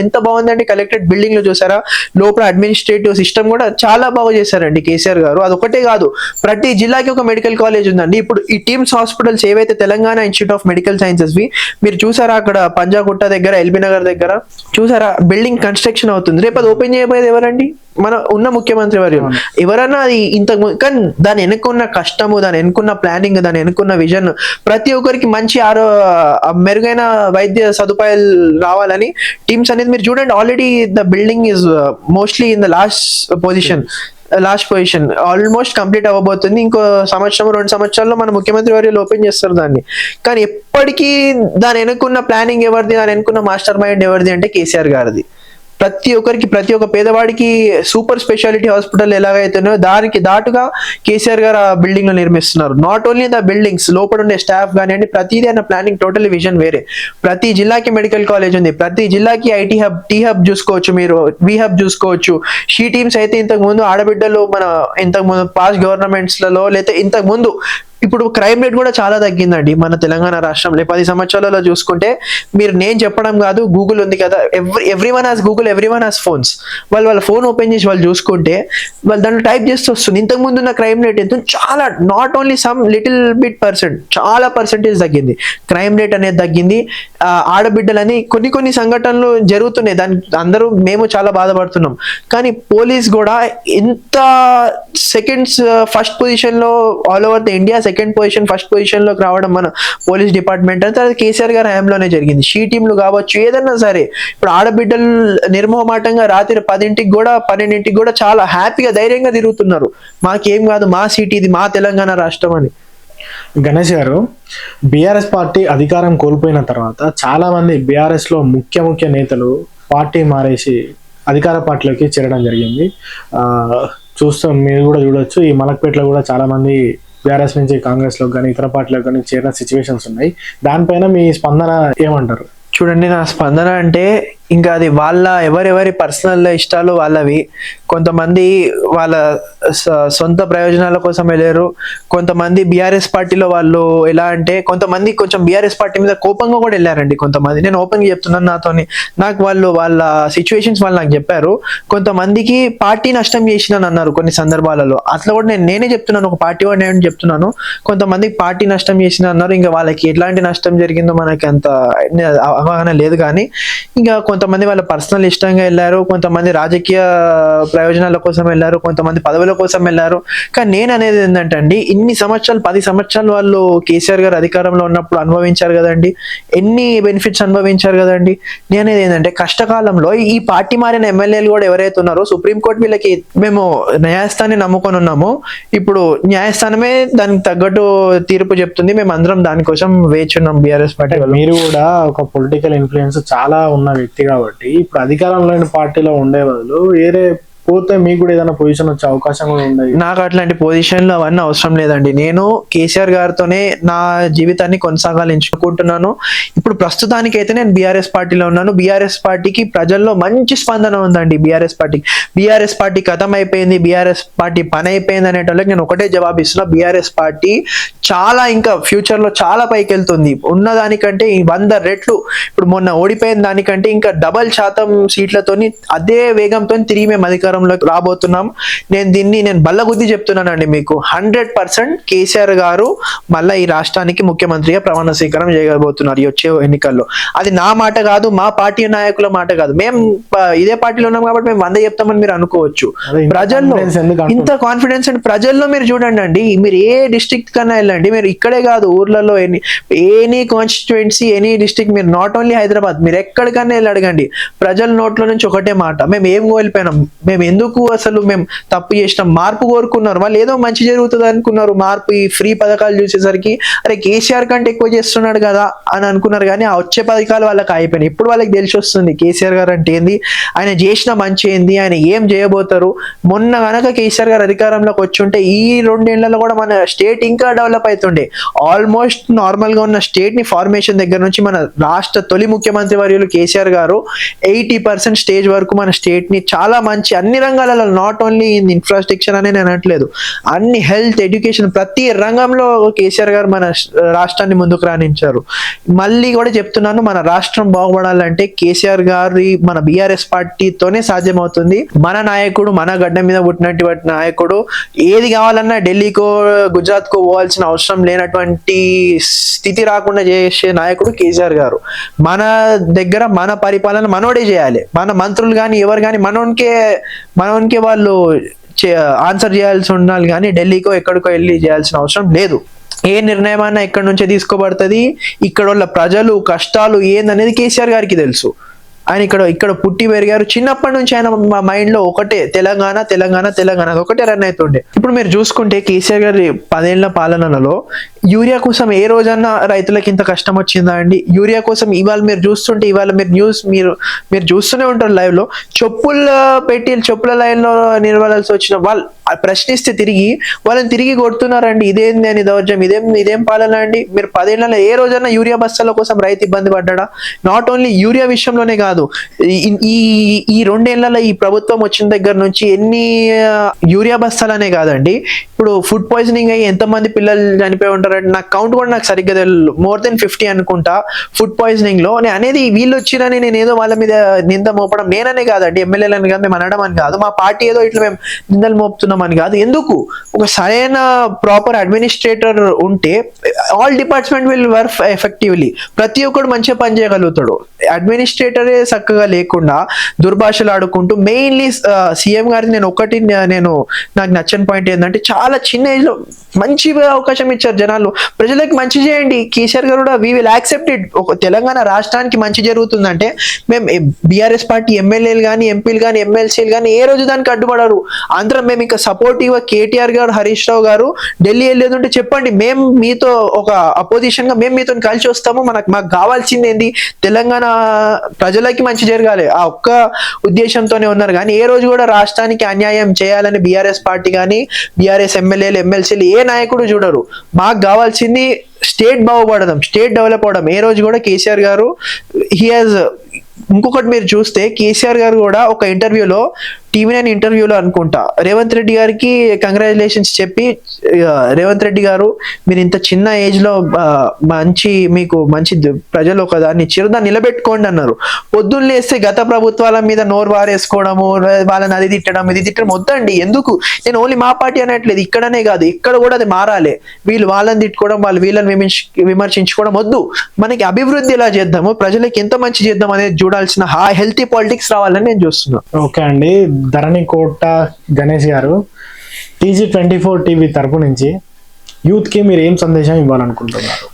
ఎంత బాగుందండి. కలెక్టరేట్ బిల్డింగ్ లో చూసారా, లోపల అడ్మినిస్ట్రేటివ్ సిస్టమ్ కూడా చాలా బాగా చేశారండి కేసీఆర్ గారు. అదొకటే కాదు, ప్రతి జిల్లాకి ఒక మెడికల్ కాలేజ్ ఉందండి. ఇప్పుడు ఈ టీమ్స్ హాస్పిటల్స్ ఏవైతే Telangana institute of medical sciences మీరు చూసారా, అక్కడ పంజాగుట్ట దగ్గర, ఎల్బీ నగర్ దగ్గర చూసారా బిల్డింగ్ కన్స్ట్రక్షన్ అవుతుంది. రేపు అది ఓపెన్ చేయబోయేది ఎవరండి? మన ఉన్న ముఖ్యమంత్రి వర్యులు. ఎవరన్నా అది కానీ దాని వెనుకున్న కష్టము, దాని వెనుకున్న ప్లానింగ్, దాని వెనుకున్న విజన్, ప్రతి ఒక్కరికి మంచి మెరుగైన వైద్య సదుపాయాలు రావాలని టీమ్స్ అనేది మీరు చూడండి. Already the building is mostly in the last position. Last position almost complete అవ్వబోతుంది. ఇంకో సంవత్సరం 2 సంవత్సరాల్లో మన ముఖ్యమంత్రి వర్యులు ఓపెన్ చేస్తారు దాన్ని. కానీ ఎప్పటికీ దాని వెనుకున్న ప్లానింగ్ ఎవరిది, దాని వెనుకున్న మాస్టర్ మైండ్ ఎవరిది అంటే కేసీఆర్ గారిది. ప్రతి ఒక్క పేదవాడికి సూపర్ స్పెషాలిటీ హాస్పిటల్ ఎలాగైతేనో దానికి దాటుగా కేసీఆర్ గారు ఆ బిల్డింగ్ లో నిర్మిస్తున్నారు. నాట్ ఓన్లీ ద బిల్డింగ్స్, లోపల ఉండే స్టాఫ్ కానివ్వండి, ప్రతిదీ అన్న ప్లానింగ్ టోటల్ విజన్ వేరే. ప్రతి జిల్లాకి మెడికల్ కాలేజ్ ఉంది, ప్రతి జిల్లాకి ఐటీ హబ్, టీ హబ్ చూసుకోవచ్చు, మీరు వి హబ్ చూసుకోవచ్చు. షీ టీమ్స్ అయితే ఇంతకు ముందు ఆడబిడ్డలు మన ఇంతకు ముందు పాస్ట్ గవర్నమెంట్స్ లలో లేకపోతే ఇంతకు ముందు ఇప్పుడు క్రైమ్ రేట్ కూడా చాలా తగ్గిందండి మన తెలంగాణ రాష్ట్రంలో. 10 సంవత్సరాలలో చూసుకుంటే మీరు నేను చెప్పడం కాదు, గూగుల్ ఉంది కదా, everyone has Google, everyone has phones. వాళ్ళ ఫోన్ ఓపెన్ చేసి వాళ్ళు చూసుకుంటే వాళ్ళు దాంట్లో టైప్ చేస్తూ వస్తుంది. ఇంతకు ముందు ఉన్న క్రైమ్ రేట్ ఎంత, చాలా not only some little bit percent, చాలా పర్సెంటేజ్ తగ్గింది క్రైమ్ రేట్ అనేది తగ్గింది. ఆడబిడ్డలని కొన్ని సంఘటనలు జరుగుతున్నాయి, దానికి అందరూ మేము చాలా బాధపడుతున్నాం. కానీ పోలీస్ కూడా ఇంత సెకండ్స్ ఫస్ట్ పొజిషన్ లో all over the India second position first position లోకి రావడం మన పోలీస్ డిపార్ట్మెంట్ అంటే అది కేసీఆర్ గారి హయాంలోనే జరిగింది. షీ టీంలు కావచ్చు, ఏదన్నా సరే. ఇప్పుడు ఆడబిడ్డలు నిర్మోహమాటంగా రాత్రి 10ంటికి కూడా 12ంటికి కూడా చాలా హ్యాపీగా ధైర్యంగా తిరుగుతున్నారు. మాకేం కాదు, మా సిటీ ఇది, మా తెలంగాణ రాష్ట్రం అని. గణేష్ గారు, బీఆర్ఎస్ పార్టీ అధికారం కోల్పోయిన తర్వాత చాలా మంది బీఆర్ఎస్ లో ముఖ్య నేతలు పార్టీ మారేసి అధికార పార్టీలోకి చేరడం జరిగింది. చూస్తాం, మీరు కూడా చూడొచ్చు, ఈ మలక్పేటలో కూడా చాలా మంది బీఆర్ఎస్ నుంచి కాంగ్రెస్ లో కానీ ఇతర పార్టీలకు కానీ చేరిన సిచ్యువేషన్స్ ఉన్నాయి. దానిపైన మీ స్పందన ఏమంటారు? చూడండి, నా స్పందన అంటే ఇంకా అది వాళ్ళ ఎవరెవరి పర్సనల్ ఇష్టాలు వాళ్ళవి. కొంతమంది వాళ్ళ సొంత ప్రయోజనాల కోసం వెళ్ళారు. కొంతమంది బీఆర్ఎస్ పార్టీలో వాళ్ళు ఎలా అంటే కొంతమంది కొంచెం బీఆర్ఎస్ పార్టీ మీద కోపంగా కూడా వెళ్ళారండి. కొంతమంది, నేను ఓపెన్గా చెప్తున్నాను, నాకు వాళ్ళ సిచ్యువేషన్స్ వాళ్ళు నాకు చెప్పారు. కొంతమందికి పార్టీ నష్టం చేసినాను అన్నారు కొన్ని సందర్భాలలో. అట్లా కూడా నేనే చెప్తున్నాను, ఒక పార్టీ వాడిని నేను చెప్తున్నాను. కొంతమందికి పార్టీ నష్టం చేసిన అన్నారు. ఇంకా వాళ్ళకి ఎట్లాంటి నష్టం జరిగిందో మనకి అంత అవగాహన లేదు. కానీ ఇంకా కొంతమంది వాళ్ళ పర్సనల్ ఇష్టంగా వెళ్ళారు, కొంతమంది రాజకీయ ప్రయోజనాల కోసం వెళ్ళారు, కొంతమంది పదవుల కోసం వెళ్ళారు. కానీ నేను అనేది ఏంటంటే అండి, ఇన్ని సంవత్సరాలు 10 సంవత్సరాలు వాళ్ళు కేసీఆర్ గారు అధికారంలో ఉన్నప్పుడు అనుభవించారు కదండి, ఎన్ని బెనిఫిట్స్ అనుభవించారు కదండి. నేను అనేది ఏంటంటే కష్టకాలంలో ఈ పార్టీ మారిన ఎమ్మెల్యేలు కూడా ఎవరైతే ఉన్నారో సుప్రీంకోర్టు వీళ్ళకి మేము న్యాయస్థానాన్ని నమ్ముకొని ఉన్నాము, ఇప్పుడు న్యాయస్థానమే దానికి తగ్గట్టు తీర్పు చెప్తుంది, మేము అందరం దానికోసం వేచున్నాం బీఆర్ఎస్ పార్టీ వాళ్ళు. మీరు కూడా ఒక పొలిటికల్ ఇన్ఫ్లుయెన్స్ చాలా ఉన్న వ్యక్తి కాబట్టి ఇప్పుడు అధికారంలో పార్టీలో ఉండే బదులు వేరే పోతే మీకు కూడా ఏదైనా పొజిషన్ వచ్చే అవకాశం కూడా ఉండదు. నాకు అట్లాంటి పొజిషన్లు అవన్నీ అవసరం లేదండి. నేను కేసీఆర్ గారితోనే నా జీవితాన్ని కొనసాగాలించుకుంటున్నాను. ఇప్పుడు ప్రస్తుతానికి అయితే నేను బీఆర్ఎస్ పార్టీలో ఉన్నాను. బీఆర్ఎస్ పార్టీకి ప్రజల్లో మంచి స్పందన ఉందండి. బీఆర్ఎస్ పార్టీ కథం అయిపోయింది, బీఆర్ఎస్ పార్టీ పని అయిపోయింది అనేటోళ్ళకి నేను ఒకటే జవాబు ఇస్తున్నా, బీఆర్ఎస్ పార్టీ చాలా ఇంకా ఫ్యూచర్ లో చాలా పైకి వెళ్తుంది. ఉన్న దానికంటే 100 రెట్లు, ఇప్పుడు మొన్న ఓడిపోయిన దానికంటే ఇంకా డబల్ శాతం సీట్లతోని అదే వేగంతో తిరిగి మేము అధికారంలోకి రాబోతున్నాం. నేను బల్లగుద్ది చెప్తున్నానండి మీకు, 100% కేసీఆర్ గారు మళ్ళీ ఈ రాష్ట్రానికి ముఖ్యమంత్రిగా ప్రమాణ స్వీకారం చేయబోతున్నారు ఈ వచ్చే ఎన్నికల్లో. అది నా మాట కాదు, మా పార్టీ నాయకుల మాట కాదు. మేము ఇదే పార్టీలో ఉన్నాం కాబట్టి మేము 100 చెప్తామని మీరు అనుకోవచ్చు. ప్రజల్లో ఇంత కాన్ఫిడెన్స్ అండ్ ప్రజల్లో మీరు చూడండి అండి, మీరు ఏ డిస్ట్రిక్ట్ కన్నా వెళ్ళండి, మీరు ఇక్కడే కాదు ఊర్లలో ఎనీ కాన్స్టిట్యుయెన్సీ ఎనీ డిస్ట్రిక్ట్, మీరు నాట్ ఓన్లీ హైదరాబాద్, మీరు ఎక్కడికన్నా వెళ్ళి అడగండి, ప్రజల నోట్ల నుంచి ఒకటే మాట, మేము ఏం కోల్పోయినాం, మేము ఎందుకు అసలు మేము తప్పు చేసినాం, మార్పు కోరుకున్నారు, వాళ్ళు ఏదో మంచి జరుగుతుంది అనుకున్నారు, మార్పు ఈ ఫ్రీ పథకాలు చూసేసరికి అరే కేసీఆర్ కంటే ఎక్కువ చేస్తున్నాడు కదా అని అనుకున్నారు. కానీ ఆ వచ్చే పథకాలు వాళ్ళకి అయిపోయినాయి. ఇప్పుడు వాళ్ళకి తెలిసి వస్తుంది కేసీఆర్ గారు అంటే ఏంది, ఆయన చేసిన మంచి ఏంది, ఆయన ఏం చేయబోతారు. మొన్న కనుక కేసీఆర్ గారు అధికారంలోకి వచ్చి ఉంటే ఈ 2 ఏళ్లలో కూడా మన స్టేట్ ఇంకా డెవలప్ అవుతుండే. ఆల్మోస్ట్ నార్మల్ గా ఉన్న స్టేట్ ని ఫార్మేషన్ దగ్గర నుంచి మన రాష్ట్ర తొలి ముఖ్యమంత్రి వర్యులు కేసీఆర్ గారు 80% స్టేజ్ వరకు మన స్టేట్ ని చాలా మంచి అన్ని రంగాలలో, నాట్ ఓన్లీ ఇన్ ఇన్ఫ్రాస్ట్రక్చర్ అని నేను అనట్లేదు, అన్ని హెల్త్, ఎడ్యుకేషన్, ప్రతి రంగంలో కేసీఆర్ గారు మన రాష్ట్రాన్ని ముందుకు రాణించారు. మళ్ళీ కూడా చెప్తున్నాను, మన రాష్ట్రం బాగుపడాలంటే కేసీఆర్ గారి మన బీఆర్ఎస్ పార్టీతోనే సాధ్యమవుతుంది. మన నాయకుడు, మన గడ్డ మీద పుట్టినటువంటి నాయకుడు, ఏది కావాలన్నా ఢిల్లీకో గుజరాత్ కో పోవాల్సిన అవసరం లేనటువంటి స్థితి రాకుండా చేసే నాయకుడు కేసీఆర్ గారు. మన దగ్గర మన పరిపాలన మనోడే చేయాలి. మన మంత్రులు కానీ ఎవరు కానీ మనోనికే వాళ్ళు ఆన్సర్ చేయాల్సి ఉండాలి, కానీ ఢిల్లీకో ఎక్కడికో వెళ్ళి చేయాల్సిన అవసరం లేదు. ఏ నిర్ణయం అన్నా ఎక్కడి నుంచే తీసుకోబడుతుంది. ఇక్కడ వాళ్ళ ప్రజలు కష్టాలు ఏందనేది కేసీఆర్ గారికి తెలుసు. ఆయన ఇక్కడ పుట్టి పెరిగారు. చిన్నప్పటి నుంచి ఆయన మా మైండ్ లో ఒకటే తెలంగాణ తెలంగాణ తెలంగాణ అది ఒకటే రన్ అవుతుండే. ఇప్పుడు మీరు చూసుకుంటే కేసీఆర్ గారి 10 ఏళ్ల పాలనలో యూరియా కోసం ఏ రోజన్నా రైతులకి ఇంత కష్టం వచ్చిందా అండి? యూరియా కోసం ఇవాళ మీరు చూస్తుంటే, ఇవాళ మీరు న్యూస్ మీరు చూస్తూనే ఉంటారు లైవ్ లో, చెప్పుల లైన్ లో నిలబడాల్సి వచ్చిన వాళ్ళు ప్రశ్నిస్తే వాళ్ళని తిరిగి కొడుతున్నారండి. ఇదేంది అని దౌర్జన్యం, ఇదేం పాలన అండి? మీరు 10 ఏళ్లలో ఏ రోజన్నా యూరియా బస్తాల కోసం రైతు ఇబ్బంది పడ్డా? నాట్ ఓన్లీ యూరియా విషయంలోనే కాదు, ఈ 2 ఏళ్లలో ఈ ప్రభుత్వం వచ్చిన దగ్గర నుంచి ఎన్ని యూరియా బస్తాలనే కాదండి, ఇప్పుడు ఫుడ్ పాయిజనింగ్ అయ్యి ఎంతమంది పిల్లలు చనిపోయి ఉంటారంటే నాకు కౌంట్ కూడా నాకు సరిగ్గా తెలియదు, మోర్ దెన్ 50 అనుకుంటా ఫుడ్ పాయిజనింగ్ లో. అనేది వీళ్ళు వచ్చిరని నేను ఏదో వాళ్ళ మీద నింద మోపడం నేననే కాదండి, ఎమ్మెల్యేలని కాదు, మేము అనడం అని కాదు, మా పార్టీ ఏదో ఇట్లా మేము నిందలు మోపుతున్నాం అని కాదు. ఎందుకు ఒక సరైన ప్రాపర్ అడ్మినిస్ట్రేటర్ ఉంటే all department will work effectively, ప్రతి ఒక్కడు మంచిగా పని చేయగలుగుతాడు. అడ్మినిస్ట్రేటరే చక్కగా లేకుండా దుర్భాషలు ఆడుకుంటూ, మెయిన్లీ సీఎం గారికి నేను నాకు నచ్చని పాయింట్ ఏంటంటే, చాలా చిన్న ఏజ్ లో మంచి అవకాశం ఇచ్చారు జనాలు, ప్రజలకు మంచి చేయండి. కేసీఆర్ గారు కూడా వీ విల్ యాక్సెప్ట్ ఇట్. ఒక తెలంగాణ రాష్ట్రానికి మంచి జరుగుతుందంటే మేము బీఆర్ఎస్ పార్టీ ఎమ్మెల్యేలు కానీ, ఎంపీలు కానీ, ఎమ్మెల్సీలు కానీ ఏ రోజు దానికి అడ్డుపడరు. అందరం మేము ఇంకా సపోర్టివ్ గా కేటీఆర్ గారు, హరీష్ రావు గారు ఢిల్లీ వెళ్ళేదంటే చెప్పండి, మేము మీతో ఒక అపోజిషన్ గా మేము మీతో కలిసి వస్తాము. మాకు కావాల్సింది ఏంది? తెలంగాణ ప్రజలకి మంచి జరగాలి, ఆ ఒక్క ఉద్దేశంతోనే ఉన్నారు. కానీ ఏ రోజు కూడా రాష్ట్రానికి అన్యాయం చేయాలని బీఆర్ఎస్ పార్టీ కానీ, బీఆర్ఎస్ ఎమ్మెల్యేలు, ఎమ్మెల్సీలు ఏ నాయకుడు చూడరు. మాకు కావాల్సింది స్టేట్ బాగుపడడం, స్టేట్ డెవలప్ అవడం. ఏ రోజు కూడా కేసీఆర్ గారు ఇంకొకటి మీరు చూస్తే కేసీఆర్ గారు కూడా ఒక ఇంటర్వ్యూలో, TV9 ఇంటర్వ్యూలో అనుకుంటా, రేవంత్ రెడ్డి గారికి కంగ్రాచులేషన్స్ చెప్పి, రేవంత్ రెడ్డి గారు మీరు ఇంత చిన్న ఏజ్ లో మీకు మంచి ప్రజలు ఒక దాన్ని చిరుదాన్ని నిలబెట్టుకోండి అన్నారు. పొద్దున్న లేస్తే గత ప్రభుత్వాల మీద నోరు వారేసుకోవడము, వాళ్ళని అది తిట్టడం ఇది తిట్టడం వద్దండి. ఎందుకు? నేను ఓన్లీ మా పార్టీ అనట్లేదు, ఇక్కడనే కాదు ఇక్కడ కూడా అది మారాలి. వీళ్ళు వాళ్ళని తిట్టుకోవడం, వాళ్ళు వీళ్ళని విమర్శించుకోవడం వద్దు. మనకి అభివృద్ధి ఎలా చేద్దాము, ప్రజలకు ఎంత మంచి చేద్దాం అనేది చూడాల్సిన హెల్తీ పాలిటిక్స్ రావాలని నేను చూస్తున్నాను. ఓకే అండి, ధరణి కోట గణేష్ గారు, TG24 టీవీ తరపు నుంచి యూత్ కి మీరు ఏం సందేశం ఇవ్వాలనుకుంటున్నారు?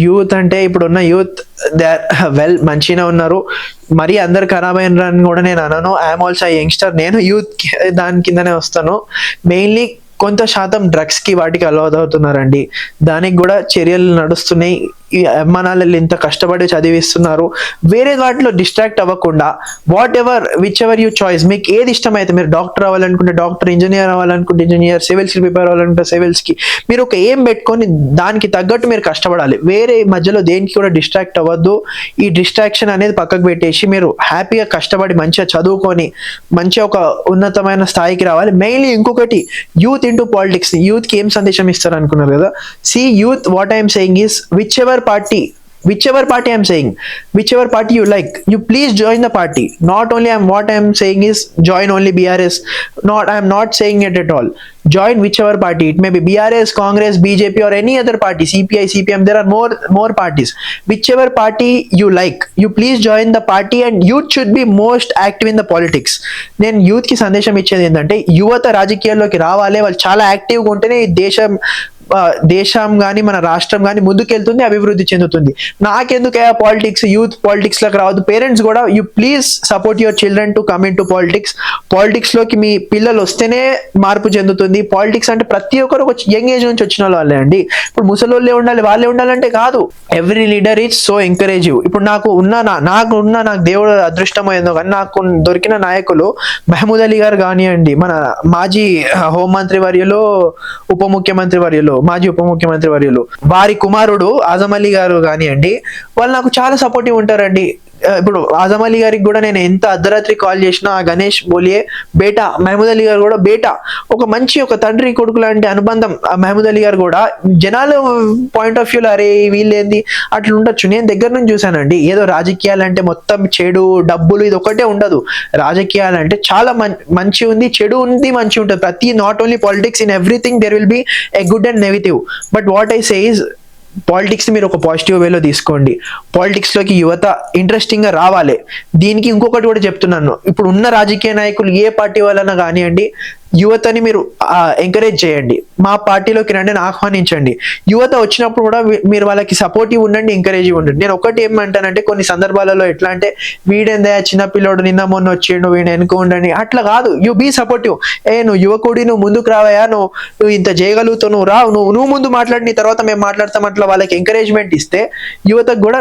యూత్ అంటే ఇప్పుడున్న యూత్ మంచిగా ఉన్నారు, మరి అందరు ఖరాబ్ అయినారని కూడా నేను అనను. ఐఎమ్ ఆల్సో యంగ్స్టర్, నేను యూత్ దాని కిందనే వస్తాను. మెయిన్లీ కొంత శాతం డ్రగ్స్ కి వాటికి అలవాటు అవుతున్నారండి, దానికి కూడా చర్యలు నడుస్తున్నాయి. ఈ అమ్మానాలు ఇంత కష్టపడి చదివిస్తున్నారు, వేరే వాటిలో డిస్ట్రాక్ట్ అవ్వకుండా విచ్ ఎవర్ యూ చాయిస్, మీకు ఏది ఇష్టమైతే, మీరు డాక్టర్ అవ్వాలనుకుంటే డాక్టర్, ఇంజనీర్ అవ్వాలనుకుంటే ఇంజనీర్, సివిల్స్ కి ప్రిపేర్ అవ్వాలనుకుంటే సివిల్స్ కి, మీరు ఒక ఏం పెట్టుకొని దానికి తగ్గట్టు మీరు కష్టపడాలి. వేరే మధ్యలో దేనికి కూడా డిస్ట్రాక్ట్ అవ్వద్దు. ఈ డిస్ట్రాక్షన్ అనేది పక్కకు పెట్టేసి మీరు హ్యాపీగా కష్టపడి మంచిగా చదువుకొని మంచిగా ఒక ఉన్నతమైన స్థాయికి రావాలి. మెయిన్లీ ఇంకొకటి, యూత్ ఇంటూ పాలిటిక్స్. యూత్ కి ఏం సందేశం ఇస్తారు అనుకున్నారు కదా? Youth, what I'm saying is, whichever party I'm saying, whichever party you like, you please join the party. Not only what I'm saying is join only BRS, I'm not saying it at all. Join whichever party, it may be BRS, Congress, BJP or any other party, CPI, CPM, there are more parties. Whichever party you like, you please join the party, and youth should be most active in the politics. నేను యూత్ కి సందేశం ఇచ్చేది ఏంటంటే, యువత రాజకీయాల్లోకి రావాలి, వాళ్ళు చాలా యాక్టివ్గా ఉంటేనే ఈ దేశం కానీ మన రాష్ట్రం కానీ ముందుకెళ్తుంది, అభివృద్ధి చెందుతుంది. నాకెందుకు పాలిటిక్స్, యూత్ పాలిటిక్స్ లోకి రావద్దు. పేరెంట్స్ కూడా, you please support your children to come in to politics. Politics లోకి మీ పిల్లలు వస్తేనే మార్పు చెందుతుంది. పాలిటిక్స్ అంటే ప్రతి ఒక్కరు ఒక యంగ్ ఏజ్ నుంచి వచ్చిన వాళ్ళే అండి. ఇప్పుడు ముసలోళ్ళే ఉండాలి, వాళ్ళే ఉండాలంటే కాదు. Every leader is so encouraging. ఇప్పుడు నాకు దేవుడు అదృష్టమైందో కానీ నాకు దొరికిన నాయకులు మహమూద్ అలీ గారు కానివ్వండి, మన మాజీ హోంమంత్రి వర్యులు, మాజీ ఉప ముఖ్యమంత్రి వర్యులు, వారి కుమారుడు ఆజం అలీ గారు కానివ్వండి, వాళ్ళు నాకు చాలా సపోర్టివ్ ఉంటారండి. ఇప్పుడు ఆజం అలీ గారికి కూడా నేను ఎంత అర్ధరాత్రి కాల్ చేసినా, గణేష్ బోలియే బేటా, మహమూద్ అలీ గారు కూడా బేటా, ఒక తండ్రి కొడుకు లాంటి అనుబంధం. మహమూద్ అలీ గారు కూడా జనాలు పాయింట్ ఆఫ్ వ్యూలో అరే వీళ్ళేంది అట్లా ఉండొచ్చు. నేను దగ్గర నుంచి చూసానండి. ఏదో రాజకీయాలంటే మొత్తం చెడు, డబ్బులు ఇది ఒకటే ఉండదు. రాజకీయాలంటే చాలా మంచి ఉంది, చెడు ఉంది, మంచి ఉంటుంది. ప్రతి not only politics, in everything there will be a good and negative. But what I say is, politics ని మీరు ఒక పాజిటివ్ వేలో తీసుకోండి. పాలిటిక్స్ లోకి యువత ఇంట్రెస్టింగ్ గా రావాలి. దీనికి ఇంకొకటి కూడా చెప్తున్నాను, ఇప్పుడు ఉన్న రాజకీయ నాయకులు ఏ పార్టీ వాళ్ళైనా కానివ్వండి, యువతని మీరు ఎంకరేజ్ చేయండి, మా పార్టీలోకి రండి అని ఆహ్వానించండి. యువత వచ్చినప్పుడు కూడా మీరు వాళ్ళకి సపోర్టివ్ ఉండండి, ఎంకరేజ్ ఉండండి. నేను ఒకటి ఏమంటానంటే కొన్ని సందర్భాలలో ఎట్లా అంటే వీడేందా చిన్నపిల్లోడు నిన్న మొన్న వచ్చిండు వీడు వెనుక ఉండండి, అట్లా కాదు. You be supportive. నువ్వు యువకుడి, నువ్వు ముందుకు రావయా, నువ్వు ఇంత చేయగలుగుతావు, నువ్వు రా, నువ్వు ముందు మాట్లాడి తర్వాత మేము మాట్లాడతాం, అట్లా వాళ్ళకి ఎంకరేజ్మెంట్ ఇస్తే యువతకు కూడా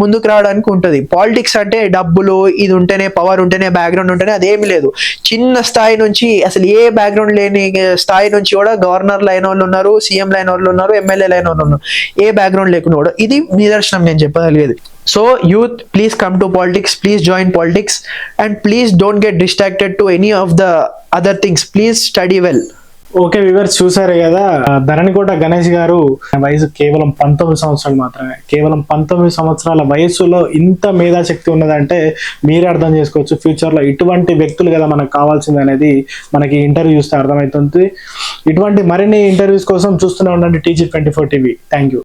ముందుకు రావడానికి ఉంటుంది. పాలిటిక్స్ అంటే డబ్బులు ఇది ఉంటేనే, పవర్ ఉంటేనే, బ్యాక్గ్రౌండ్ ఉంటేనే, అదేమి లేదు. చిన్న స్థాయి నుంచి అసలు ఏ బ్యాక్గ్రౌండ్ లేని స్థాయి నుంచి కూడా గవర్నర్ లైన్ వాళ్ళు ఉన్నారు, సీఎం లైన్ వాళ్ళు ఉన్నారు, ఎమ్మెల్యే లైన్ వాళ్ళు ఉన్నారు, ఏ బ్యాక్గ్రౌండ్ లేకుండా కూడా. ఇది నిదర్శనం నేను చెప్పగలిగేది. So youth, please come to politics, please join politics, and please don't get distracted to any of the other things. Please study well. Okay viewers, చూసారు కదా, ధరణికోట గణేష్ గారు వయసు కేవలం 19 సంవత్సరాలు మాత్రమే. కేవలం 19 సంవత్సరాల వయసులో ఇంత మేధాశక్తి ఉన్నదంటే మీరే అర్థం చేసుకోవచ్చు. ఫ్యూచర్లో ఇటువంటి వ్యక్తులు కదా మనకు కావాల్సింది అనేది మనకి ఇంటర్వ్యూ చూస్తే అర్థమవుతుంది. ఇటువంటి మరిన్ని ఇంటర్వ్యూస్ కోసం చూస్తూనే ఉండండి TG24 TV. Thank you.